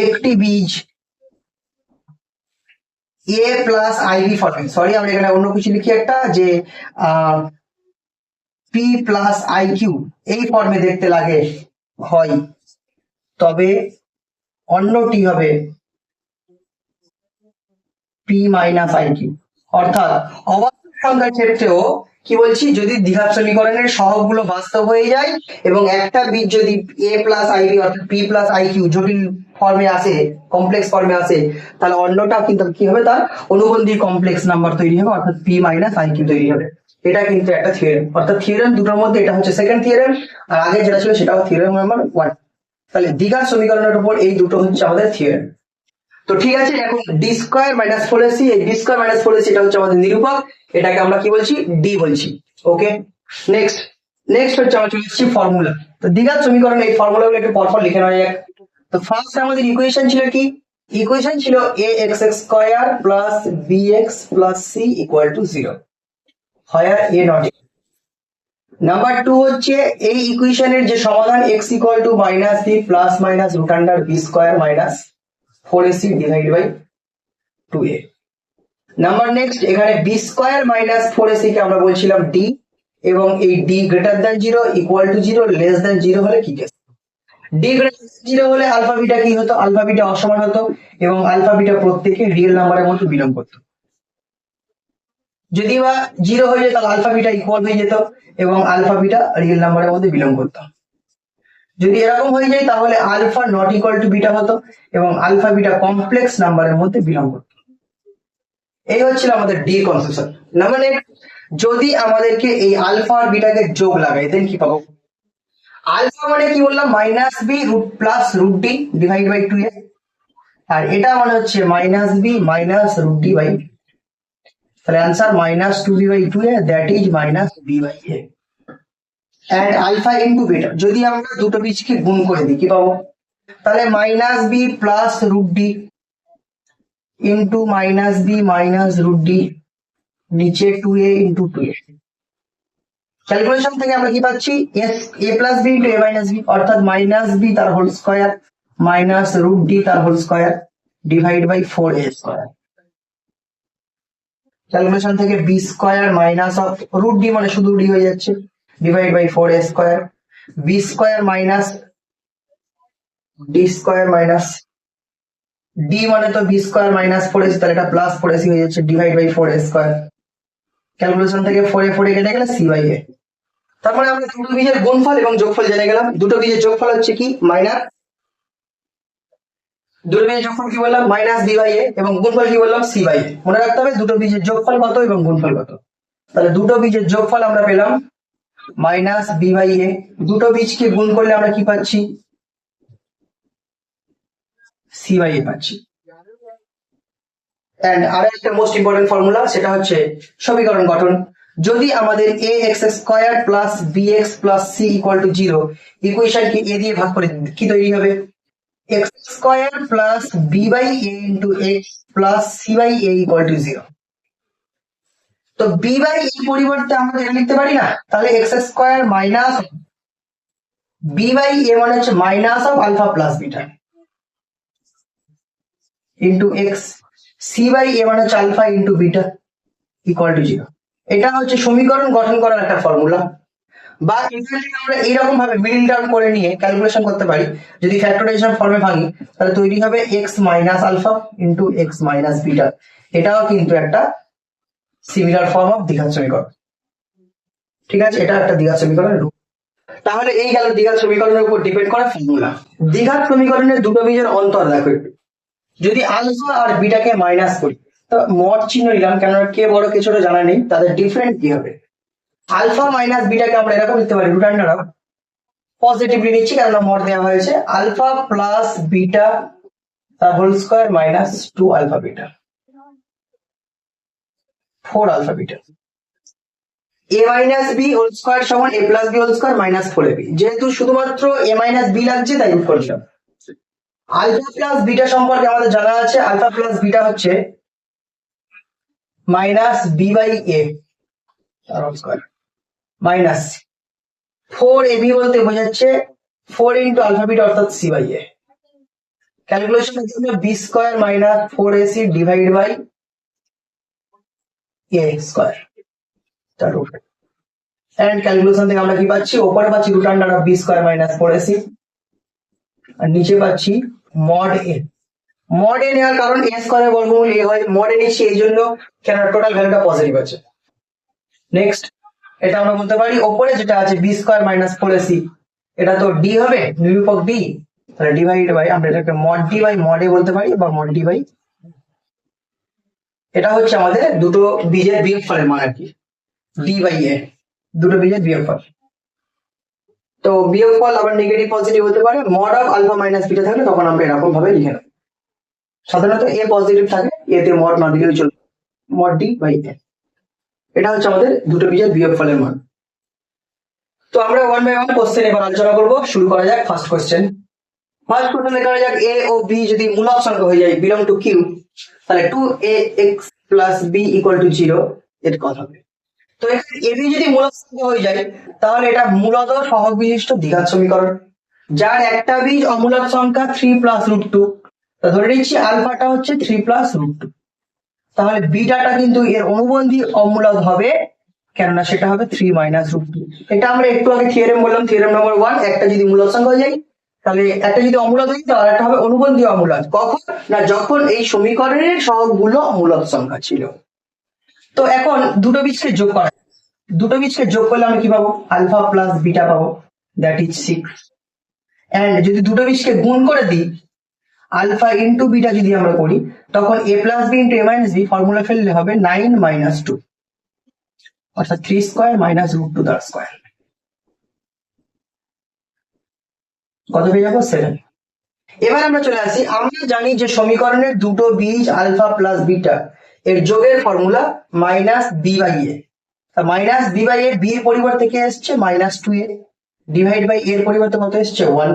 একটি বীজ এ প্লাস আইবি ফর্মে, সরি আমরা এখানে অন্য কিছু লিখি একটা, যে পি প্লাস আই কিউ এই ফর্মে দেখতে লাগে হয়, তবে অন্যটি হবে পি মাইনাস আই কিউ। অর্থাৎ অবাস্তব সংখ্যার ক্ষেত্রেও কি বলছি, যদি দ্বিঘাত সমীকরণের সহগগুলো বাস্তব হয়ে যায় এবং একটা বীজ যদি এ প্লাস আইবি অর্থাৎ পি প্লাস আই কিউ জটিল ফর্মে আসে, কমপ্লেক্স ফর্মে আসে, তাহলে অন্যটা কিন্তু কি হবে? তার অনুবন্ধী কমপ্লেক্স নাম্বার তৈরি হবে, অর্থাৎ পি মাইনাস আই কিউ তৈরি হবে। এটা কিন্তু একটা থিওরেম, অর্থাৎ থিওরেম দুটোর মধ্যে এটা হচ্ছে সেকেন্ড থিওরেম, আর আগে যেটা ছিল সেটাও থিওরেম নাম্বার 1। তাহলে দ্বিঘাত সমীকরণের উপর এই দুটো হচ্ছে আমাদের থিওরেম। তো ঠিক আছে, এখন ডি স্কোয়ার মাইনাস 4ac, এই ডি স্কোয়ার মাইনাস 4ac এটা হচ্ছে আমাদের নিরূপক, এটাকে আমরা কি বলছি? ডি বলছি। ওকে, নেক্সট নেক্সট হচ্ছে আমরা চলে এসেছি ফর্মুলা। তো দ্বিঘাত সমীকরণে এই ফর্মুলাগুলো একটু পরপর লিখে নেওয়া যাক। তো ফার্স্ট আমাদের ইকুয়েশন ছিল কি? ইকুয়েশন ছিল a x square plus b x plus c equal to 0, where a not. Number 2 হচ্ছে এই ইকুয়েশনের যে সমাধান x equal to minus B plus minus root under b square minus 4ac divide by 2a। Number next, এখানে b square minus 4ac কে আমরা বলছিলাম d, এবং এই d greater than 0 equal to 0 less than 0 হলে কি কেস? ডি গ্রেটার দ্যান 0 হলে alpha beta কি হতো? আলফা বিটা অসমান হতো, এবং আলফা বিটা প্রত্যেকে রিয়েল নাম্বারের মধ্যে বিলং করতো। যদি বা 0 হয়ে যেত তাহলে আলফা বিটা ইকুয়াল হয়ে যেত, এবং আলফা বিটা রিয়েল নাম্বারের মধ্যে বিলং করতো। যদি এরকম হয়ে যায় তাহলে alpha not equal to beta হতো, এবং আলফা বিটা কমপ্লেক্স নাম্বারের মধ্যে বিলং করতো। এই হচ্ছিল আমাদের ডি কনসেপশন। নাম্বার নেক্সট, যদি আমাদেরকে এই আলফা আর বিটাকে যোগ লাগাই দেন কি পাবো? আলফা মানে কি বললাম? Minus b root plus root d divide by 2a, আর এটা মানে হচ্ছে minus B minus root d by, তাহলে answer minus 2b by 2a, that is minus b by a। and alpha into beta, যদি আমরা দুটো বীজকে গুণ করে দিই কি পাবো? তাহলে minus B plus root D into minus B minus root D, নিচে 2a ইন্টু 2a। ক্যালকুলেশন থেকে আমরা কি পাচ্ছি, a plus b into a minus b, অর্থাৎ মাইনাস বি তার whole square minus root d তার whole square divide by 4a square. Calculation থেকে b square minus of root d মানে শুধু ডি হয়ে যাচ্ছে divide by 4a square, b square minus d square minus d মানে তো B square minus 4ac, তাহলে এটা প্লাস 4ac হয়ে যাচ্ছে divide by 4a square. Calculation থেকে 4a কেটে গেলে c বাই a। তারপরে আমরা দুটো বীজের গুণফল এবং যোগফল জেনে গেলাম। দুটো বীজের যোগফল হচ্ছে কি মাইনাস, দুটো বীজের যোগফল কি বললাম মাইনাস বি বাই এ, এবং গুণফল কি বললাম সি বাই এ। মনে রাখতে হবে দুটো বীজের যোগফল কত এবং গুণফল কত। তাহলে দুটো বীজের যোগফল আমরা পেলাম মাইনাস বি বাই এ, দুটো বীজকে গুণ করলে আমরা কি পাচ্ছি সি বাই এ পাচ্ছি। এন্ড আরো একটা মোস্ট ইম্পর্টেন্ট ফর্মুলা, সেটা হচ্ছে সমীকরণ গঠন। যদি আমাদের a x square plus b x plus c equal to 0 ইকুয়েশনকে এ দিয়ে ভাগ করে কি তৈরি হবে, x square plus b by a into x plus c by a equal to 0। তো বি বাই এ পরিবর্তে আমরা এটা লিখতে পারি না, তাহলে x square minus b by a মানে হচ্ছে minus of alpha plus beta into x, c by a মানে হচ্ছে alpha into beta equal to 0। এটা হচ্ছে সমীকরণ গঠন করার একটা ফর্মুলা। বা আমরা এইরকম ভাবে মিডল টার্ম করে নিয়ে ক্যালকুলেশন করতে পারি। যদি ফ্যাক্টরাইজেশন ফর্মে ভাঙি তাহলে তৈরি হবে X minus alpha into X minus beta. এটাও কিন্তু একটা সিমিলার ফর্ম অফ দ্বিঘাত সমীকরণ। ঠিক আছে, এটা একটা দ্বিঘাত সমীকরণের রূপ। তাহলে এই গেল দ্বিঘাত সমীকরণের উপর ডিপেন্ড করা ফর্মুলা। দ্বিঘাত সমীকরণের দুটো বীজের অন্তর দেখো একটু। যদি আলফা আর বিটাকে মাইনাস করি তো মড চিহ্ন নিলাম, কেননা কে বড় কে ছোট জানা নেই, তাদের ডিফারেন্ট কি হবে। আলফা মাইনাস বিটাকে আমরা এরকম লিখতে পারি, রুট আন্ডার অফ পজিটিভলি নিচ্ছি কেননা মড দেওয়া হয়েছে, আলফা প্লাস বিটা তার whole square minus 2 alpha beta 4 alpha beta. A minus b whole square সমান a plus b whole square minus 4ab। যেহেতু শুধুমাত্র এ মাইনাস বি লাগছে তাই রুট করলাম। আলফা প্লাস বিটা সম্পর্কে আমাদের জানা আছে, আলফা প্লাস বিটা হচ্ছে মাইনাস বি বাই এ তার হোল স্কোয়ার মাইনাস 4ab বলতে বোঝাচ্ছে 4 ইন্টু আলফা বিটা অর্থাৎ সি বাই এ। ক্যালকুলেশনের জন্য b square minus 4ac divide by a square তার রুট। এন্ড ক্যালকুলেশন থেকে আমরা কি পাচ্ছি, ওপরে পাচ্ছি root under of b square minus 4ac, আর নিচে পাচ্ছি মড এ। মড এ নেওয়ার কারণ এ স্কোয়ারের বর্গমূল এ হয়, মড এ নিচ্ছি এই জন্য কেন টোটাল ভ্যালুটা পজিটিভ আছে। নেক্সট এটা আমরা বলতে পারি ওপরে যেটা আছে বি স্কোয়ার মাইনাস 4ac, এটা তো ডি হবে নিরূপক ডি, তাহলে ডিভাইড বাই আমরা এটাকে mod d by mod a বলতে পারি, বা মড ডি বাই। এটা হচ্ছে আমাদের দুটো বীজের বিয়োগফলের মান আর কি, ডি বাই এ, দুটো বীজের বিয়োগফল। তো বিয়োগফল আবার নেগেটিভ পজিটিভ হতে পারে, mod of alpha minus beta থাকলে তখন আমরা এরকম ভাবে লিখে নেব। সাধারণত এ পজিটিভ থাকে, এতে মড না দিলেও চলবে, মড ডি বাই এ। এটা হচ্ছে আমাদের দুটো বীজের বিয়োগফলের মান। তো আমরা ওয়ান বাই ওয়ান কোশ্চেন এবার আলোচনা করবো। শুরু করা যাক ফার্স্ট কোশ্চেন। ফার্স্ট কোশ্চেনে করা যাক এ ও বি যদি মূলক সংখ্যা হয়ে যায় বিলং টু কিউ, তাহলে 2ax plus B equal to 0 এর কথা হবে। তো এ বি যদি মূলক সংখ্যা হয়ে যায় তাহলে এটা মূলত সহগ বিশিষ্ট দ্বিঘাত সমীকরণ, যার একটা বীজ অমূলক সংখ্যা 3 প্লাস রুট 2। ধরে নিচ্ছি আলফাটা হচ্ছে 3 প্লাস রুট 2, তাহলে বিটাটা কিন্তু এর অনুবন্ধী অমূলক হবে, কেননা সেটা হবে 3 মাইনাস রুট 2। এটা আমরা একটু আগে থিওরেম বললাম, থিওরেম নম্বর 1। একটা যদি মূলক সংখ্যা হয়ে যায় তাহলে একটা যদি অমূলক হয় তাহলে একটা হবে অনুবন্ধী অমূলক। কখন না, যখন এই সমীকরণের সহগগুলো অমূলক সংখ্যা ছিল। তো এখন দুটো বীজকে যোগ করা, দুটো বীজকে যোগ করলে আমরা কি পাবো, আলফা প্লাস বিটা পাবো, দ্যাট ইজ 6। এন্ড যদি দুটো বীজকে গুণ করে দিই আলফা ইন্টু বিটা যদি আমরা করি, তখন এ প্লাস বি ইন্টু এ মাইনাস বি ফর্মুলা ফেললে হবে 9 মাইনাস 2 অর্থাৎ 3 স্কোয়ার মাইনাস রুট 2 তার স্কোয়ার। কত পেয়ে যাবো 7। এবার আমরা চলে আসি, আমরা জানি যে সমীকরণের দুটো বীজ আলফা প্লাস বিটা এর যোগের formula minus b by a. Minus b by a, b এর পরিবর্তে কে এসছে মাইনাস 2a ডিভাইড বাই এর পরিবর্তে কত এসছে 1।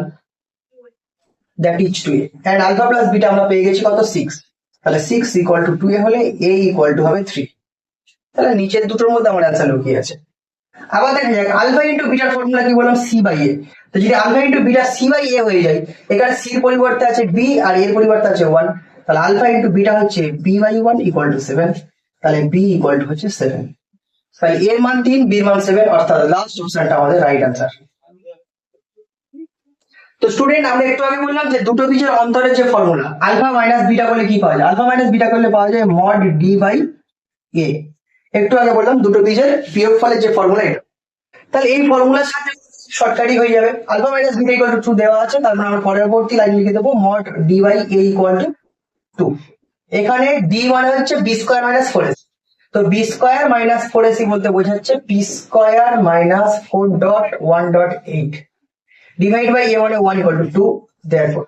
That is 2a and alpha plus beta আমরা পেয়ে গেছি কত 6, তাহলে 6 ইকুয়াল টু 2a হলে a ইকুয়াল টু হবে 3। তাহলে নিচের দুটোর মধ্যে আমার অ্যান্সার লুকিয়ে আছে। আবার দেখা যাক আলফা ইন্টু বিটার ফর্মুলা কি বললাম c বাই a। তো যদি alpha into beta c by a হয়ে যায়, এখানে c এর পরিবর্তে আছে b আর a এর পরিবর্তে আছে 1, তাহলে আলফা ইন্টু বিটা হচ্ছে b বাই 1 ইকুয়াল টু 7, তাহলে b ইকুয়াল টু হচ্ছে 7। তাহলে a এর মান 3, b এর মান 7, অর্থাৎ লাস্ট অপশনটা আমাদের রাইট অ্যান্সার। তো স্টুডেন্ট আমরা একটু আগে বললাম যে দুটো বীজের অন্তরের যে ফর্মুলা আলফা মাইনাস বিটা করলে কি পাওয়া যায়, আলফা মাইনাস বিটা করলে পাওয়া যায় মড d বাই a। একটু আগে বললাম দুটো বীজের বিয়োগফলের যে ফর্মুলা এটা, তাহলে এই ফর্মুলার সাথে শর্টকাটই হয়ে যাবে। Alpha minus beta equal to 2 দেওয়া আছে, তার মানে আমরা পরবর্তী লাইন লিখে দেবো mod d by a equal to 2। এখানে d মানে হচ্ছে b স্কয়ার মাইনাস 4ac, তো b স্কয়ার মাইনাস 4ac বলতে বোঝাচ্ছে p square minus 4.1.8 divide by a মানে 1 equal to 2, therefore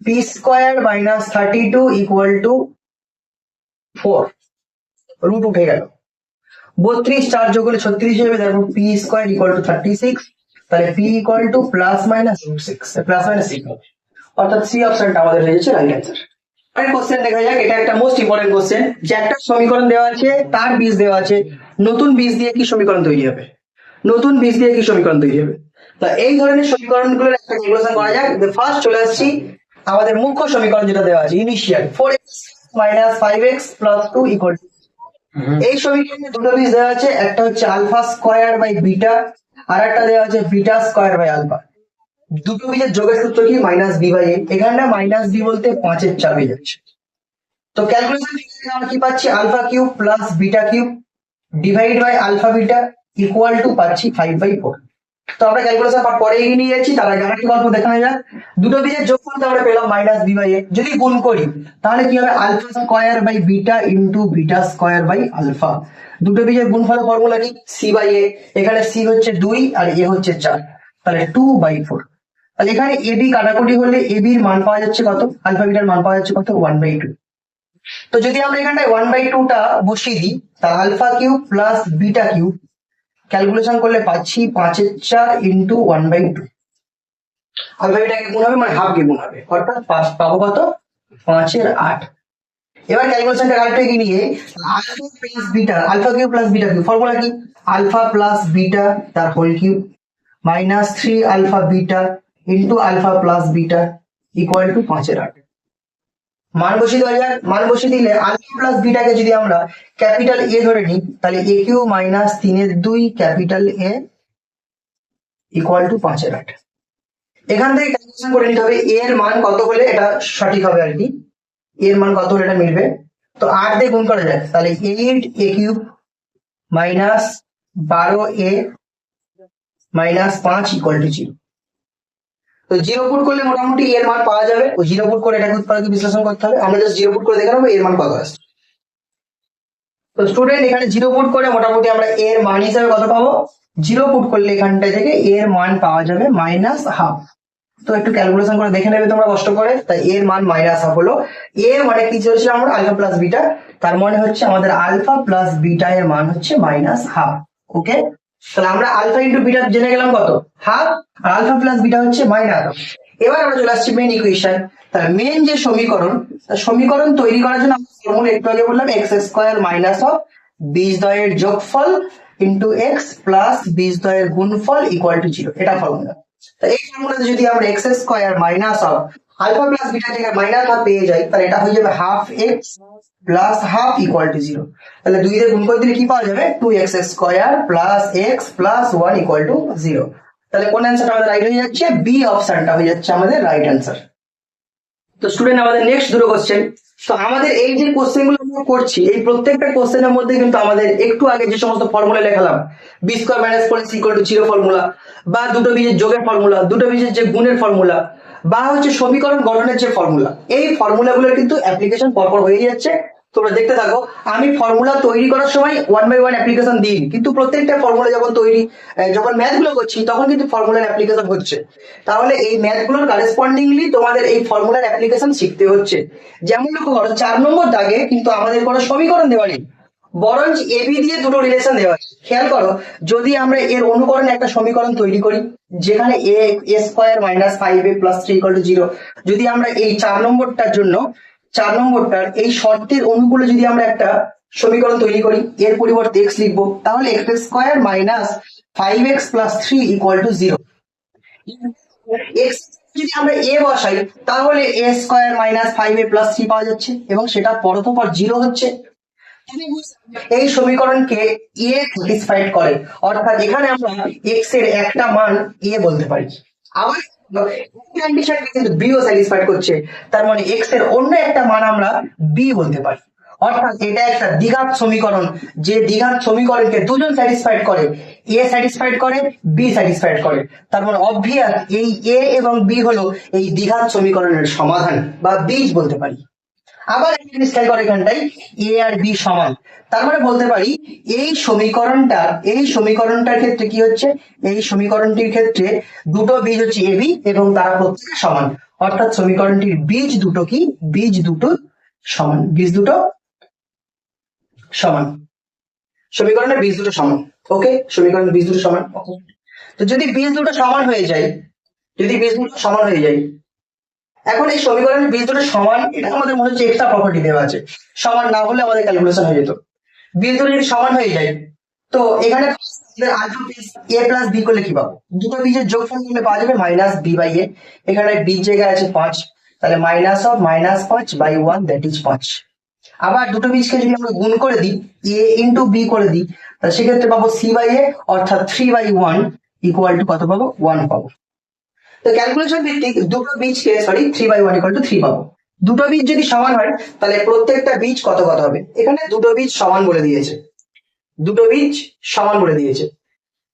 p square minus 32 equal to 4, root উঠে গেল, 32 4 যোগ করলে 36 হবে, therefore p square equal to 36, তাহলে p equal to plus minus root 6, plus minus 6 হবে, অর্থাৎ সি অপশনটা আমাদের হয়ে যাচ্ছে রাইট অ্যান্সার। পরের কোশ্চেন দেখা যাক, এটা একটা মোস্ট ইম্পর্টেন্ট কোশ্চেন যে একটা সমীকরণ দেওয়া আছে, তার বীজ দেওয়া আছে, নতুন বীজ দিয়ে কি সমীকরণ তৈরি হবে, নতুন বীজ দিয়ে কি সমীকরণ তৈরি হবে। তো এই ধরনের সমীকরণগুলোর একটা ক্যালকুলেশন করা যাক। ফার্স্ট চলে আসছি আমাদের মুখ্য সমীকরণ যেটা দেওয়া আছে initial 4x minus 5x plus 2 equal to, এই সমীকরণে দুটো বীজ দেওয়া আছে, একটা হচ্ছে আলফা স্কয়ার বাই বিটা আর একটা দেওয়া আছে বিটা স্কয়ার বাই আলফা। দুটো বীজের যোগের সূত্র কি মাইনাস বি বাই এ, এখানটা মাইনাস বি বলতে 5-এর 4 হয়ে যাচ্ছে। তো ক্যালকুলেশন আমরা কি পাচ্ছি alpha cube plus beta cube divide by alpha beta equal to পাচ্ছি 5/4। তো আমরা ক্যালকুলেশন পরে এগিয়ে নিয়ে যাচ্ছি, তার আগে আরেকটি গল্প দেখানো যাক। দুটো বীজের যোগফল আমরা পেলাম মাইনাস বি বাই এ, যদি গুণ করি তাহলে কি হবে alpha square by beta into beta square by alpha. দুটো বীজের গুণফলের ফর্মুলা কি সি বাই এ, এখানে সি হচ্ছে 2 আর এ হচ্ছে 4, তাহলে 2/4। তাহলে এখানে এ বি কাটাকুটি হলে এ বির মান পাওয়া যাচ্ছে কত, আলফা বিটার মান পাওয়া যাচ্ছে কত 1/2। তো যদি আমরা এখানটায় 1/2টা বসিয়ে দিই তাহলে alpha cube plus beta cube calculation করলে পাচ্ছি 5-এর 4 ইন্টু 1/2। আলফা বিটাকে গুণ হবে মানে হাফ কে গুণ হবে, অর্থাৎ পাবো কত 5-এর 8। এবার ক্যালকুলেশনটা আরেকটু এগিয়ে নিয়ে alpha plus beta, alpha cube plus beta cube formula কি আলফা প্লাস বিটা তার whole cube minus 3 alpha beta into alpha plus beta equal to 5-এর 8। মান বসিয়ে দেওয়া যাক, মান বসিয়ে দিলে আলফা প্লাস বিটাকে যদি আমরা ক্যাপিটাল এ ধরে নিই তাহলে এ কিউ মাইনাস 3-এর 2 ক্যাপিটাল এ ইকুয়াল টু 5-এর 8। এখান থেকে ক্যালকুলেশন করে নিতে হবে এ এর মান কত হলে এটা সঠিক হবে আর কি, এর মান কত হলে এটা মিলবে। তো 8 দিয়ে গুণ করা যায়, তাহলে 8 a cube minus 12 a minus 5 equal to 0। তো 0 পুট করলে মোটামুটি এর মান পাওয়া যাবে, ওই 0 পুট করে এটাকে উৎপাদকে বিশ্লেষণ করতে হবে, আমরা জাস্ট 0 পুট করে দেখে নেবো এর মান কত আসছে। তো স্টুডেন্ট এখানে 0 পুট করে মোটামুটি আমরা এর মান হিসাবে কত পাবো, 0 পুট করলে এখানটা থেকে এর মান পাওয়া যাবে মাইনাস হাফ। তো একটু ক্যালকুলেশন করে দেখে নেবে তোমরা কষ্ট করে। তাই এর মান মাইনাস হাফ হলো, এর মানে কি চলছে আমরা আলফা প্লাস বিটা, তার মানে হচ্ছে আমাদের আলফা প্লাস বিটা এর মান হচ্ছে মাইনাস হাফ। ওকে, তাহলে আমরা আলফা ইন্টু বিটা জেনে গেলাম কত হাফ, আর আলফা প্লাস বিটা হচ্ছে মাইনাস হাফ। এবার আমরা চলে আসছি মেন ইকুয়েশন। তাহলে মেন যে সমীকরণ, সমীকরণ তৈরি করার জন্য আমরা ফর্মুলা একটু আগে বললাম এক্স স্কয়ার মাইনাস অফ বীজদ্বয়ের যোগফল ইন্টু এক্স প্লাস বীজদ্বয়ের গুণফল ইকুয়াল টু 0, এটা ফর্মুলা। তো এই ফর্মুলাতে যদি আমরা x square minus of alpha plus beta থেকে মাইনাস হাফ পেয়ে যাই তাহলে এটা হয়ে যাবে half x plus half equal to 0। তাহলে 2 দিয়ে গুণ করে দিলে কি পাওয়া যাবে 2x square plus x plus 1 equal to 0। তাহলে কোন অ্যান্সারটা আমাদের রাইট হয়ে যাচ্ছে, বি অপশনটা হয়ে যাচ্ছে আমাদের রাইট অ্যান্সার। তো স্টুডেন্ট আমাদের নেক্সট দুটো কোশ্চেন। তো আমাদের এই যে কোশ্চেন গুলো আমরা করছি এই প্রত্যেকটা কোশ্চেনের মধ্যে কিন্তু আমাদের একটু আগে যে সমস্ত ফর্মুলা লেখালাম b square minus 4x equal to 0 formula, বা দুটো বীজের যোগের ফর্মুলা, দুটো বীজের যে গুণের ফর্মুলা, বা হচ্ছে সমীকরণ গঠনের যে ফর্মুলা, এই ফর্মুলাগুলোর কিন্তু অ্যাপ্লিকেশন পরপর হয়ে যাচ্ছে। তোমরা দেখতে থাকো, আমি ফর্মুলা তৈরি করার সময় 1 বাই 1 অ্যাপ্লিকেশন দিই, কিন্তু প্রত্যেকটা ফর্মুলা যখন যখন ম্যাথ গুলো করছি তখন কিন্তু ফর্মুলার অ্যাপ্লিকেশন হচ্ছে। তাহলে এই ম্যাথ গুলোর কারেসপন্ডিংলি তোমাদের এই ফর্মুলার অ্যাপ্লিকেশন শিখতে হচ্ছে। যেমন লক্ষ্য করো 4 নম্বর দাগে কিন্তু আমাদের কোনো সমীকরণ দেওয়া নেই, বরঞ্চ এবি দিয়ে দুটো রিলেশন দেওয়া আছে। খেয়াল করো, যদি আমরা এর অনুকরণে একটা সমীকরণ তৈরি করি যেখানে a square minus 5a plus 3 equal to 0, যদি আমরা এই 4 নম্বরটার এই শর্তের অনুকূলে যদি আমরা একটা সমীকরণ তৈরি করি, এর পরিবর্তে x লিখবো, তাহলে x square minus 5x plus 3 equal to 0। x যদি আমরা a বসাই তাহলে a square minus 5a plus 3 পাওয়া যাচ্ছে এবং সেটা পরস্পর 0 হচ্ছে। এই সমীকরণকে a স্যাটিসফাইড করে, অর্থাৎ এখানে আমরা x এর একটা মান a বলতে পারি। আবার কন্ডিশনকে কিন্তু b ও স্যাটিসফাইড করছে, তার মানে x এর অন্য একটা মান আমরা b বলতে পারি। অর্থাৎ এটা একটা দ্বিঘাত সমীকরণ, যে দ্বিঘাত সমীকরণকে দুজন স্যাটিসফাইড করে, a স্যাটিসফাইড করে, b স্যাটিসফাইড করে। তার মানে অবভিয়াস এই a এবং b হলো এই দ্বিঘাত সমীকরণের সমাধান বা বীজ বলতে পারি। আবার একটা জিনিস খেয়াল করে, এখানটাই a আর b সমান, তার মানে বলতে পারি এই সমীকরণটার ক্ষেত্রে কি হচ্ছে, এই সমীকরণটির ক্ষেত্রে দুটো বীজ হচ্ছে ab এবং তারা প্রত্যেকে সমান, অর্থাৎ সমীকরণটির বীজ দুটো কি, বীজ দুটো সমান, বীজ দুটো সমান, সমীকরণের বীজ দুটো সমান। ওকে, সমীকরণের বীজ দুটো সমান। তো যদি বীজ দুটো সমান হয়ে যায়, এখন এই সমীকরণের বীজ দুটো সমান, এটা আমাদের মনে হচ্ছে এক্সট্রা প্রপার্টি দেওয়া আছে, সমান না হলে আমাদের ক্যালকুলেশন হয়ে যেত। বীজ দুটো যদি সমান হয়ে যায়, তো এখানে a প্লাস বি করলে কি পাবো, দুটো বীজের যোগফল করলে পাওয়া যাবে মাইনাস বি বাই এ। এখানে বীজ জায়গায় আছে 5, তাহলে minus of minus 5 by 1 that is 5। আবার দুটো বীজকে যদি আমরা গুণ করে দিই, a ইন্টু বি করে দিই, তাহলে সেক্ষেত্রে পাবো c বাই এ, অর্থাৎ 3 বাই 1 ইকুয়াল টু কত পাবো, 1 পাবো। তো ক্যালকুলেশন ভিত্তিক দুটো বীজকে 3 বাই 1 ইকুয়াল টু 3 পাবো। দুটো বীজ যদি সমান হয় তাহলে প্রত্যেকটা বীজ কত কত হবে, এখানে দুটো বীজ সমান বলে দিয়েছে,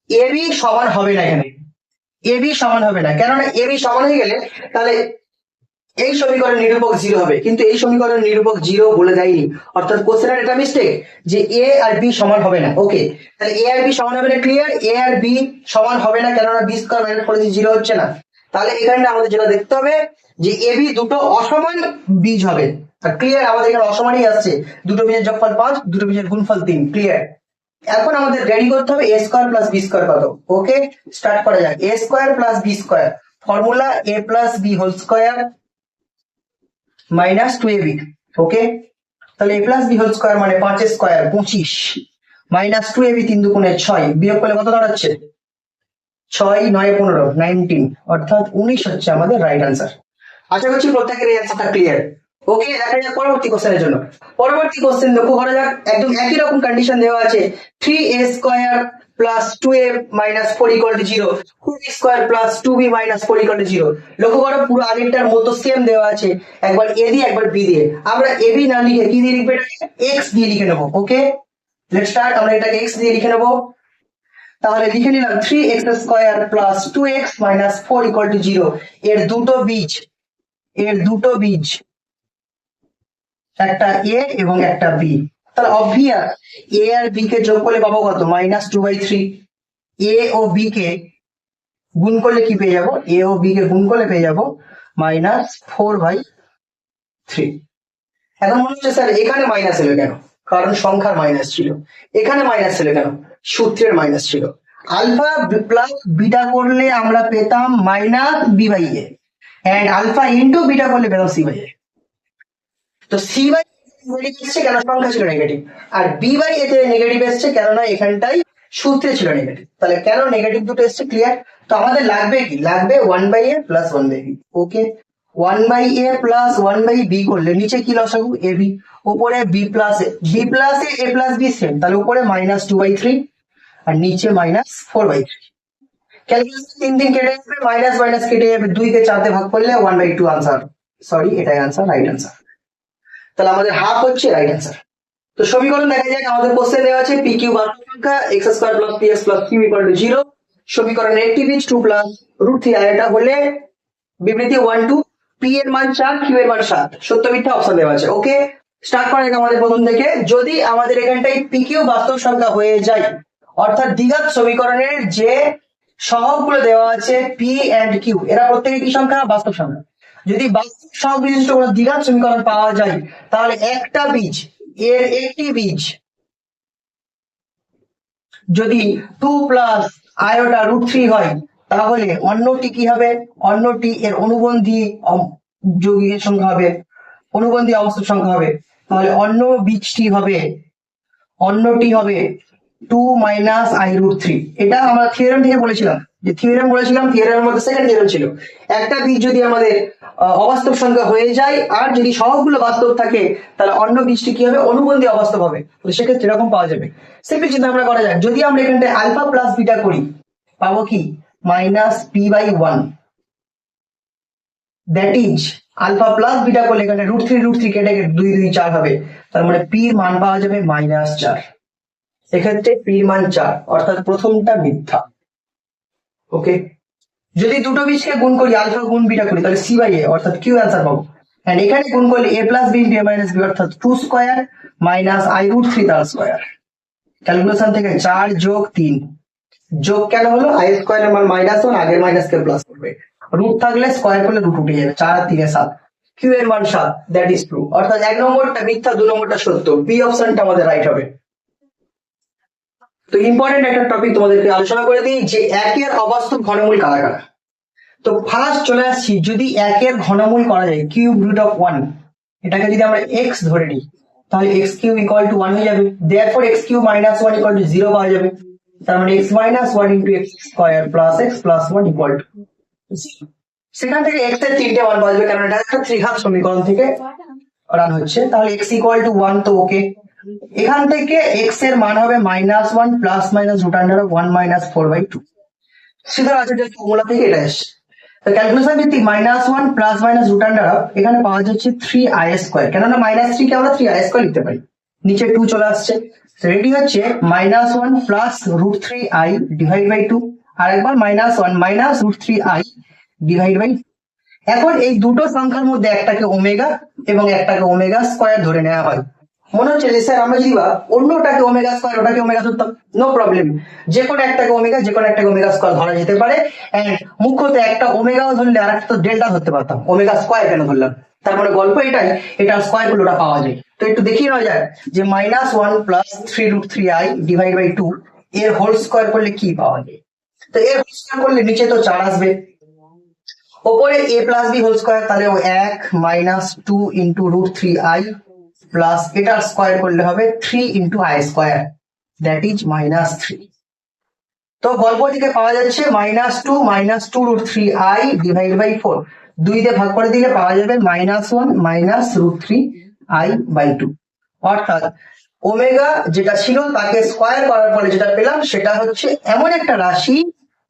এ বি সমান হবে না, এখানে এ বি সমান হবে না, কেননা এ বি সমান হয়ে গেলে তাহলে এই সমীকরণ নিরূপক 0 হবে, কিন্তু এই সমীকরণ নিরূপক 0 বলে দেয়নি, অর্থাৎ কোশ্চেনের এটা মিস্টেক যে a আর b সমান হবে না। ওকে, তাহলে a আর b সমান হবে না, ক্লিয়ার, a আর b সমান হবে না, কেননা b স্কয়ার মাইনাস 4 0 হচ্ছে না। তাহলে এখানে আমাদের যেটা দেখতে হবে যে a b দুটো অসমান বীজ হবে, আর ক্লিয়ার আমাদের এখানে অসমানই আসছে, দুটো বীজের যোগফল 5, দুটো বীজের গুণফল 3, ক্লিয়ার। এখন আমাদের রেডি করতে হবে a square plus b square কত। ওকে, স্টার্ট করা যাক। a square plus b square, formula a plus b whole square minus 2ab। Okay, তাহলে a plus b whole square মানে 5 স্কয়ার 25 মাইনাস 2ab 3 দুগুণে 6, বিয়োগ করলে কত দাঁড়াচ্ছে, 6 9 15 19, অর্থাৎ 19 হচ্ছে আমাদের রাইট আনসার। আশা করছি প্রত্যেকের এই অ্যান্সারটা ক্লিয়ার। ওকে, দেখা যাক পরবর্তী কোশ্চেনের জন্য। পরবর্তী কোশ্চেন লক্ষ্য করা যাক, একদম একই রকম কন্ডিশন দেওয়া আছে, 3a square plus 2a minus 4 equal to 0, 2b square plus 2b minus 4 equal to 0। লক্ষ্য করো পুরো আগেরটার মতো সেম দেওয়া আছে, একবার a দিয়ে একবার b দিয়ে। আমরা ab না লিখে কি দিয়ে লিখবো, x দিয়ে লিখে নেবো। ওকে, লেটস স্টার্ট। আমরা এটাকে x দিয়ে লিখে নেবো, তাহলে লিখে নিলাম 3x square plus 2x minus 4 equal to 0। এর দুটো বীজ একটা a এবং একটা b, তাহলে অবভিয়াস a আর b কে যোগ করলে পাবো কত, মাইনাস 2/3। a ও b কে গুণ করলে কি পেয়ে যাবো, a ও b কে গুণ করলে পেয়ে যাবো মাইনাস 4/3। এখন মনে হচ্ছে স্যার এখানে মাইনাস এলো কেন, কারণ সংখ্যার মাইনাস ছিল। এখানে মাইনাস এলো কেন, সূত্রের মাইনাস ছিল। আলফা প্লাস বিটা করলে আমরা পেতাম minus b by a, and alpha into beta করলে পেতাম সি বাই এ। তো সি বাই নেগেটিভ এসছে কেন, সংখ্যা ছিল নেগেটিভ, আর বি বাই এতে নেগেটিভ এসছে কেননা এখানটাই সূত্রে ছিল নেগেটিভ। তাহলে কেন নেগেটিভ দুটো এসছে, ক্লিয়ার। তো আমাদের লাগবে কি, লাগবে 1/a প্লাস 1/b। ওকে, 1/a প্লাস 1/b করলে নিচে কি লসাগু, ab, উপরে b plus a plus b same, তাহলে উপরে মাইনাস 2/3 আর নিচে মাইনাস 4/3। ক্যালকুলেশন 3 দিন কেটে যাবে, মাইনাস মাইনাস কেটে যাবে, 2 কে 4 তে ভাগ করলে 1/2 আনসার, সরি এটাই আনসার, রাইট আনসার। তাহলে আমাদের হাফ হচ্ছে রাইট আনসার। তো সমীকরণ দেখা যাক, আমাদের কোশ্চেন দেওয়া আছে পি কিউ বাস্তব সংখ্যা, x square plus px plus q equal to 0। সমীকরণের একটি বীজ 2 প্লাস √3, আর এটা হলে বিবৃতি 1 2, p এর মান 4, q এর মান 7, সত্য মিথ্যা অপশন দেওয়া আছে। ওকে, স্টার্ট করা যাক আমাদের প্রথম থেকে। যদি আমাদের এখানটাই পি কিউ বাস্তব সংখ্যা হয়ে যায়, অর্থাৎ দ্বিঘাত সমীকরণের যে সহগগুলো দেওয়া আছে p এন্ড q, এরা প্রত্যেকে কি সংখ্যা, বাস্তব সংখ্যা। যদি বাস্তব সহগ বিশিষ্ট কোনো দ্বিঘাত সমীকরণ পাওয়া যায়, তাহলে একটা বীজ, এর একটি বীজ যদি 2 প্লাস আয়োটা √3 হয় তাহলে অন্যটি কি হবে? অন্যটি এর অনুবন্ধী যৌগিকের সংখ্যা হবে, অনুবন্ধী অবস্থার সংখ্যা হবে। তাহলে অন্যটি হবে 2 মাইনাস i√3। এটা আমরা থিওরেম থেকে বলেছিলাম, থিওরেমের মধ্যে সেকেন্ড থিওরেম ছিল, একটা বীজ যদি আমাদের অবাস্তব সংখ্যা হয়ে যায় আর যদি সবগুলো বাস্তব থাকে তাহলে অন্য বীজটি কি হবে? অনুবন্ধী অবাস্তব হবে। তো সেক্ষেত্রে এরকম পাওয়া যাবে। সিম্পলি চিন্তা ভাবনা করা যাক, যদি আমরা এখানটায় আলফা প্লাস বিটা করি পাবো কি? Minus p/1। That is alpha plus beta করলে এখানে √3 কেটে 2 2 4 হবে। তার মানে p এর মান পাওয়া যাবে -4। এক্ষেত্রে p এর মান 4, অর্থাৎ প্রথমটা মিথ্যা। ওকে, যদি দুটো বীজকে গুণ করি, আলফা গুণ বিটা করি, তাহলে c/a অর্থাৎ q অ্যান্সার পাবো। এন্ড এখানে গুণ করলে a plus b into a minus b অর্থাৎ 2 স্কয়ার মাইনাস i√3 তার স্কয়ার। ক্যালকুলেশন থেকে 4 যোগ 3 যোগ কেন হলো? i স্কয়ার এর মান -1, আগের মাইনাস কে প্লাস করবে, রুট থাকলে স্কয়ার করলে রুট উঠে যাবে। 4 আর 3 এ 7, q এর মান 7, দ্যাট ইজ ট্রু। অর্থাৎ 1 নম্বরটা মিথ্যা, 2 নম্বরটা সত্য, বি অপশনটা আমাদের রাইট হবে। তো ইম্পর্টেন্ট একটা টপিক তোমাদেরকে আলোচনা করে দিই যে একের অবাস্তব ঘনমূল কারা কারা। তো ফার্স্ট চলে আসছি, যদি একের ঘনমূল করা যায় কিউব রুট অফ 1, এটাকে যদি আমরা x ধরে নিই তাহলে x কিউব ইকুয়াল টু 1 হয়ে যাবে। Therefore x cube minus 1 equal to 0 পাওয়া যাবে। তার মানে x minus 1 into x square plus x plus 1 equal to 0। সেখান থেকে x এর তিনটে মান পাওয়া যাবে, কারণ এটা একটা ত্রিঘাত সমীকরণ থেকে রান হচ্ছে। তাহলে x ইকুয়াল টু 1, তো ওকে। এখান থেকে x এর মান হবে -1 plus minus root under of 1 minus 4/2। সিধা আছে যে ফর্মুলা থেকে এটা এসছে। তো ক্যালকুলেশন ভিত্তিক -1 plus minus root under of, এখানে পাওয়া যাচ্ছে 3i², কেননা -3 কে আমরা 3i² লিখতে পারি। নিচে 2 চলে আসছে, রেডি হচ্ছে -1 প্লাস √3i ডিভাইড বাই 2, আর একবার -1 মাইনাস √3i ডিভাইড বাই। এখন এই দুটো সংখ্যার মধ্যে একটাকে ওমেগা এবং একটাকে ওমেগা স্কয়ার ধরে নেওয়া হয়। মনে হচ্ছে যে স্যার আমরা যদি অন্যটাকে ওমেগা স্কয়ার ওটাকে ওমেগা ধরতাম, নো প্রবলেম, যে কোনো একটাকে ওমেগা যে কোনো একটাকে ওমেগা স্কয়ার ধরা যেতে পারে। এন্ড মুখ্যত একটা ওমেগাও ধরলে আর একটা তো ডেল্টা ধরতে পারতাম, ওমেগা স্কয়ার কেন ধরলাম? তার মানে গল্প এটাই, এটা স্কয়ার করলে ওটা পাওয়া যায়। তো একটু দেখিয়ে নেওয়া যায় যে -1 প্লাস 3√3i ডিভাইড বাই 2 এর হোল স্কয়ার করলে কি পাওয়া যায়। তো এর হোল স্কয়ার করলে নিচে তো 4 আসবে, ওপরে a plus b whole square, তাহলে 1 মাইনাস 2 ইন্টু √3i প্লাস এটার স্কয়ার করলে হবে 3 into i square, that is -3। তো গল্প থেকে পাওয়া যাচ্ছে -2 √3i ডিভাইড বাই 4, 2 দিয়ে ভাগ করে দিলে পাওয়া যাবে -1 মাইনাস √3i বাই 2। অর্থাৎ ওমেগা যেটা ছিল তাকে স্কয়ার করার পরে যেটা পেলাম সেটা হচ্ছে এমন একটা রাশি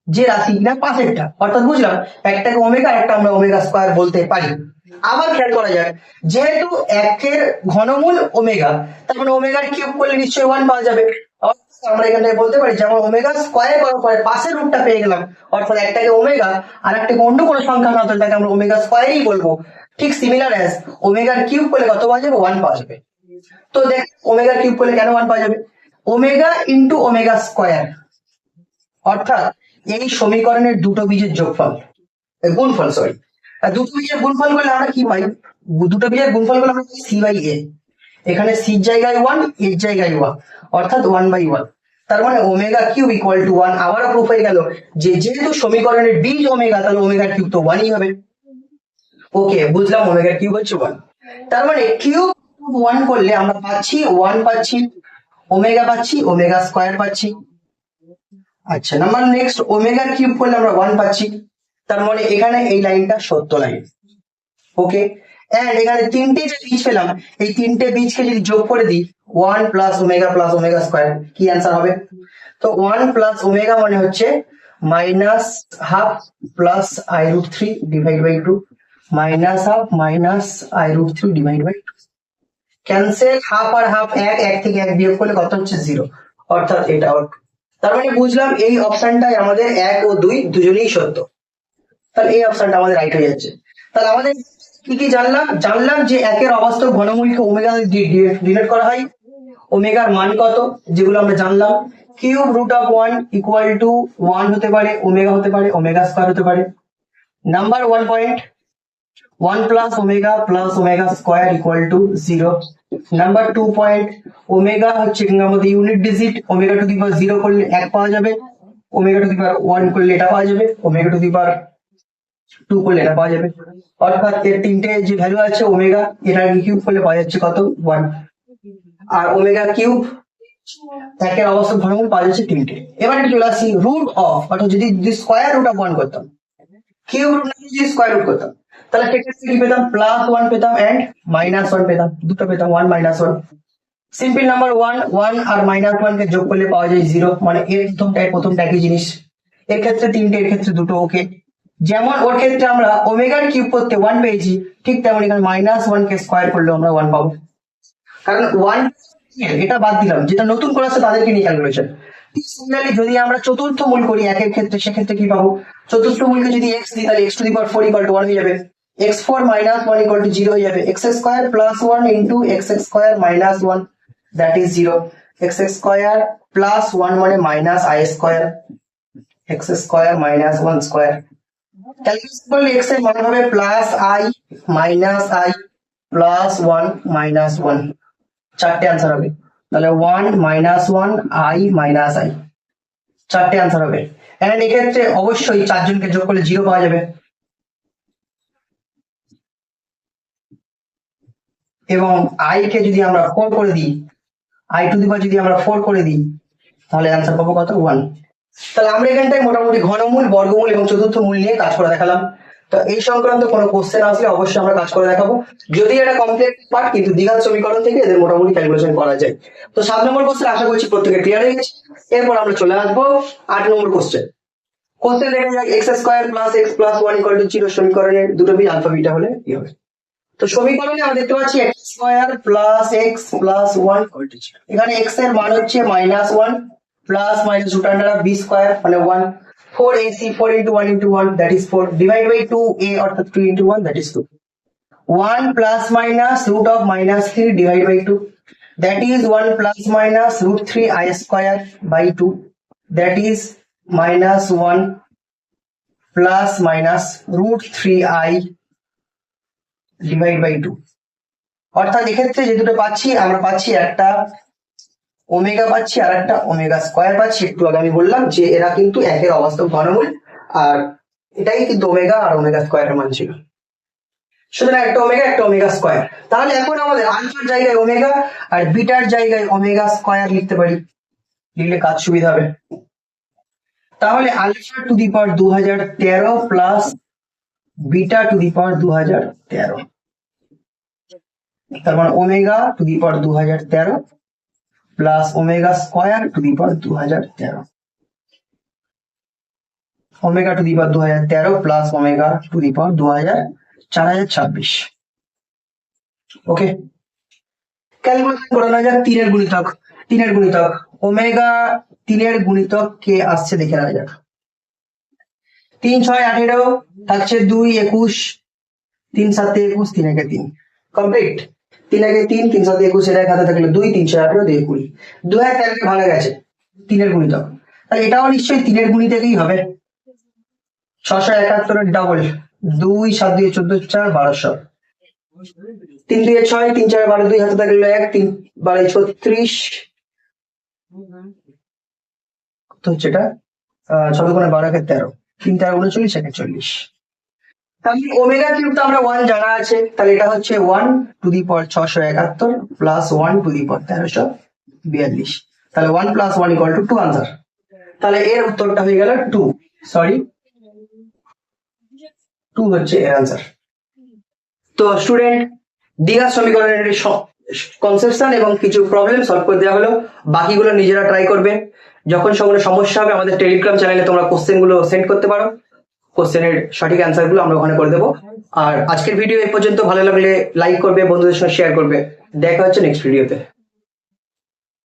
যে রাশি কিনা পাশেরটা, অর্থাৎ বুঝলাম একটাকে ওমেগা একটা আমরা ওমেগা স্কয়ার বলতে পারি। আবার খেয়াল করা যায়, যেহেতু একের ঘনমূল ওমেগা, তার মানে ওমেগার কিউব করলে নিশ্চয়ই 1 পাওয়া যাবে। আমরা এখানে বলতে পারি যেমন ওমেগা স্কয়ার করার পরে পাশের রুটটা পেয়ে গেলাম, অর্থাৎ একটাকে ওমেগা আর একটাকে অন্য কোনো সংখ্যা না ধরলে তাকে আমরা ওমেগা স্কয়ারই বলবো। ঠিক সিমিলার অ্যাজ ওমেগার কিউব করলে কত পাওয়া যাবে? 1 পাওয়া যাবে। তো দেখ ওমেগার কিউব করলে কেন 1 পাওয়া যাবে? ওমেগা ইন্টু ওমেগা স্কয়ার, অর্থাৎ এই সমীকরণের দুটো বীজের যোগফল, গুণফল, সরি, দুটো বীজের গুণফল করলে আমরা কি পাই? দুটো বীজের গুণফল করলে আমরা c/a, এখানে c এর জায়গায় 1, এর জায়গায় 1, অর্থাৎ 1/1। তার মানে ওমেগা কিউব ইকুয়াল টু 1। আবারও প্রুফ হয়ে গেল যে যেহেতু সমীকরণের বীজ ওমেগা, তাহলে ওমেগা কিউব তো 1ই হবে। ওকে, বুঝলাম ওমেগা কিউব হচ্ছে 1। তার মানে কিউব 1 করলে আমরা পাচ্ছি 1 পাচ্ছি, ওমেগা পাচ্ছি, ওমেগা স্কয়ার পাচ্ছি। আচ্ছা, নাম্বার নেক্সট, ওমেগা কিউব করলে আমরা 1 পাচ্ছি, তার মানে এখানে এই লাইনটা সত্য লাইন। ওকে, এন্ড এখানে তিনটে যে বীজ পেলাম, এই তিনটে বীজকে যদি যোগ করে দিই 1 প্লাস ওমেগা স্কয়ার, কি অ্যান্সার হবে? তো 1 প্লাস ওমেগা মানে হচ্ছে -1/2 plus i√3 divide by 2 -1/2 minus i√3 divide by 2। Cancel, half আর হাফ এক থেকে এক বিয়োগ করলে কত হচ্ছে? 0, অর্থাৎ এটা আউট। তার মানে বুঝলাম এই অপশনটাই আমাদের 1 ও 2 দুজনেই সত্য। তাহলে এই অপশনটা আমাদের রাইট হয়ে যাচ্ছে। তাহলে আমাদের কি কি জানলাম যে একের অবাস্তব ঘনমূলকে ওমেগা ডিনোট করা হয়, ওমেগার মান কত যেগুলো আমরা জানলাম, cube root of 1 equal to 1 হতে পারে, ওমেগা হতে পারে, ওমেগা স্কয়ার হতে পারে। Number 1 point, 1 plus omega square equal to 0, number 2 point, omega হচ্ছে এখানে আমাদের unit digit, omega to the power 0 করলে 1 পাওয়া যাবে, ওমেগা টু দি পাওয়ার 1 করলে এটা পাওয়া যাবে, ওমেগা টু দি পাওয়ার 2 করলে এটা পাওয়া যাবে। অর্থাৎ এর তিনটে যে ভ্যালু আছে ওমেগা, এটা কিউব করলে পাওয়া যাচ্ছে কত 1, আর ওমেগা কিউব একের অবস্থা ঘনমূল পাওয়া যাচ্ছে তিনটে। এবার একটু চলে আসি রুট অফ, অর্থাৎ যদি স্কোয়ার রুট অফ 1 করতাম, কিউব রুট না যদি স্কোয়ার রুট করতাম, তাহলে সেক্ষেত্রে কি পেতাম, +1 পেতাম এন্ড -1 পেতাম, দুটো পেতাম 1 -1। সিম্পল নাম্বার 1 আর -1 কে যোগ করলে পাওয়া যায় 0, মানে এর প্রথমটা একই জিনিস। এর ক্ষেত্রে তিনটে, এর ক্ষেত্রে দুটো। ওকে, যেমন ওর ক্ষেত্রে আমরা ওমেগার কিউব করতে 1 পেয়েছি, ঠিক তেমন এখানে -1 কে স্কোয়ার করলে আমরা 1 পাবো, কারণ 1 এটা বাদ দিলাম, যেটা নতুন করে আসছে তাদেরকে নিয়ে ক্যালকুলেশন। সিমিলারলি যদি আমরা চতুর্থ মূল করি একের ক্ষেত্রে, সেক্ষেত্রে কি পাবো, চতুর্থ মূলকে যদি x দিই তাহলে x টু দি পাওয়ার 4 = 1 হয়ে যাবে, x4 - 1 = 0 হয়ে যাবে, x² + 1 * x² - 1 that is 0, x² + 1 মানে -i², x² - 1 স্কয়ার। ক্যালকুলেশন করলে x এর মান হবে +i -i +1 -1, চারটে आंसर হবে, তাহলে 1 -1 i -i, চারটে आंसर হবে। এন্ড এক্ষেত্রে অবশ্যই চারজনকে যোগ করলে 0 পাওয়া যাবে, এবং i কে যদি আমরা 4 করে দিই, i টু দি পাওয়ার যদি আমরা 4 করে দিই, তাহলে आंसर পাবো কত 1। তাহলে আমরা এখানটায় মোটামুটি ঘনমূল, বর্গমূল এবং চতুর্থ মূল নিয়ে কাজ করে দেখালাম। তো এই সংক্রান্ত কোনো কোশ্চেন আসলে অবশ্যই আমরা কাজ করে দেখাবো, যদি এটা কমপ্লিট পার্ট, কিন্তু দ্বিঘাত সমীকরণ থেকে এদের মোটামুটি ক্যালকুলেশন করা যায়। তো 7 নম্বর কোশ্চেন আশা করছি প্রত্যেকের ক্লিয়ার হয়ে গেছে। এরপর আমরা চলে আসবো 8 নম্বর কোশ্চেন। কোশ্চেন দেখা যাক, x² + x + 1 = 0 সমীকরণের দুটো বি আলফা বিটা হলে কি হবে। তো সমীকরণে আমরা দেখতে পাচ্ছি x² + x + 1 = 0, এখানে x এর মান হচ্ছে -1 plus minus root under of B square মানে 1, 4ac 4 into 1 into 1 that is 4 divided by 2a অর্থাৎ 3 into 1 that is 2, 1 plus minus root of -3 divided by 2 that is 1 plus minus root 3 I square by 2 that is -1 plus minus root 3i divided by 2। অর্থাৎ এক্ষেত্রে যে দুটো পাচ্ছি, আমরা পাচ্ছি একটা omega পাচ্ছি আর একটা ওমেগা স্কয়ার পাচ্ছি। একটু আগে আমি বললাম যে এরা কিন্তু একের অবাস্তব ঘনমূল, আর এটাই কিন্তু ওমেগা আর ওমেগা স্কয়ারের মান ছিল, সুতরাং একটা ওমেগা স্কয়ার। তাহলে এখন আমাদের আলফার জায়গায় ওমেগা আর বিটার জায়গায় ওমেগা স্কয়ার লিখতে পারি, লিখলে কাজ সুবিধা হবে। তাহলে alpha to the power 2013 plus beta to the power 2013, তার মানে omega to the power 2013 plus omega square to the power 2013, omega to the power 2013 plus omega to the power 4026। Okay, calculation করে নেওয়া যাক। 3 এর গুণিতক ওমেগা 3 এর গুণিতক কে আসছে দেখে নেওয়া যাক। 3 6 18 থাকছে 2 21, 3 7 21, 3 1 3 কমপ্লিট। 3 1 3, 3 7 21 এর খাতা থাকলে 2 3 6 18 2 20, 2013 কে ভাঙা গেছে 3 এর গুণিতক, তাহলে এটাও নিশ্চয়ই 3 এর গুণিতকই হবে। 671 এর ডাবল 2 7 2 14 4 1200, 3 2 6, 3 4 12, 2 হাতে থাকলে 1, 3 12 36, তো হচ্ছে এটা 6 গুণে 12 কে 13, 3 4 39 একে 40। তাহলে ওমেগা কিউব তো আমরা 1 জানা আছে, তাহলে এটা হচ্ছে 1 to the power 671 plus 1 to the power 1342, তাহলে 1 প্লাস 1 ইকুয়াল টু 2 আনসার। তাহলে এর উত্তরটা হয়ে গেল 2, সরি 2 হচ্ছে এর আনসার। তো স্টুডেন্ট, দ্বিঘাত সমীকরণের কনসেপশন এবং কিছু প্রবলেম সলভ করে দেওয়া হলো, বাকিগুলো নিজেরা ট্রাই করবে। যখন কোনো সমস্যা হবে আমাদের টেলিগ্রাম চ্যানেলে তোমরা কোশ্চেন গুলো সেন্ড করতে পারো, কোশ্চেনের সঠিক অ্যান্সার গুলো আমরা ওখানে করে দেবো। আর আজকের ভিডিও এই পর্যন্ত, ভালো লাগলে লাইক করবে, বন্ধুদের সঙ্গে শেয়ার করবে। দেখা হচ্ছে নেক্সট ভিডিওতে।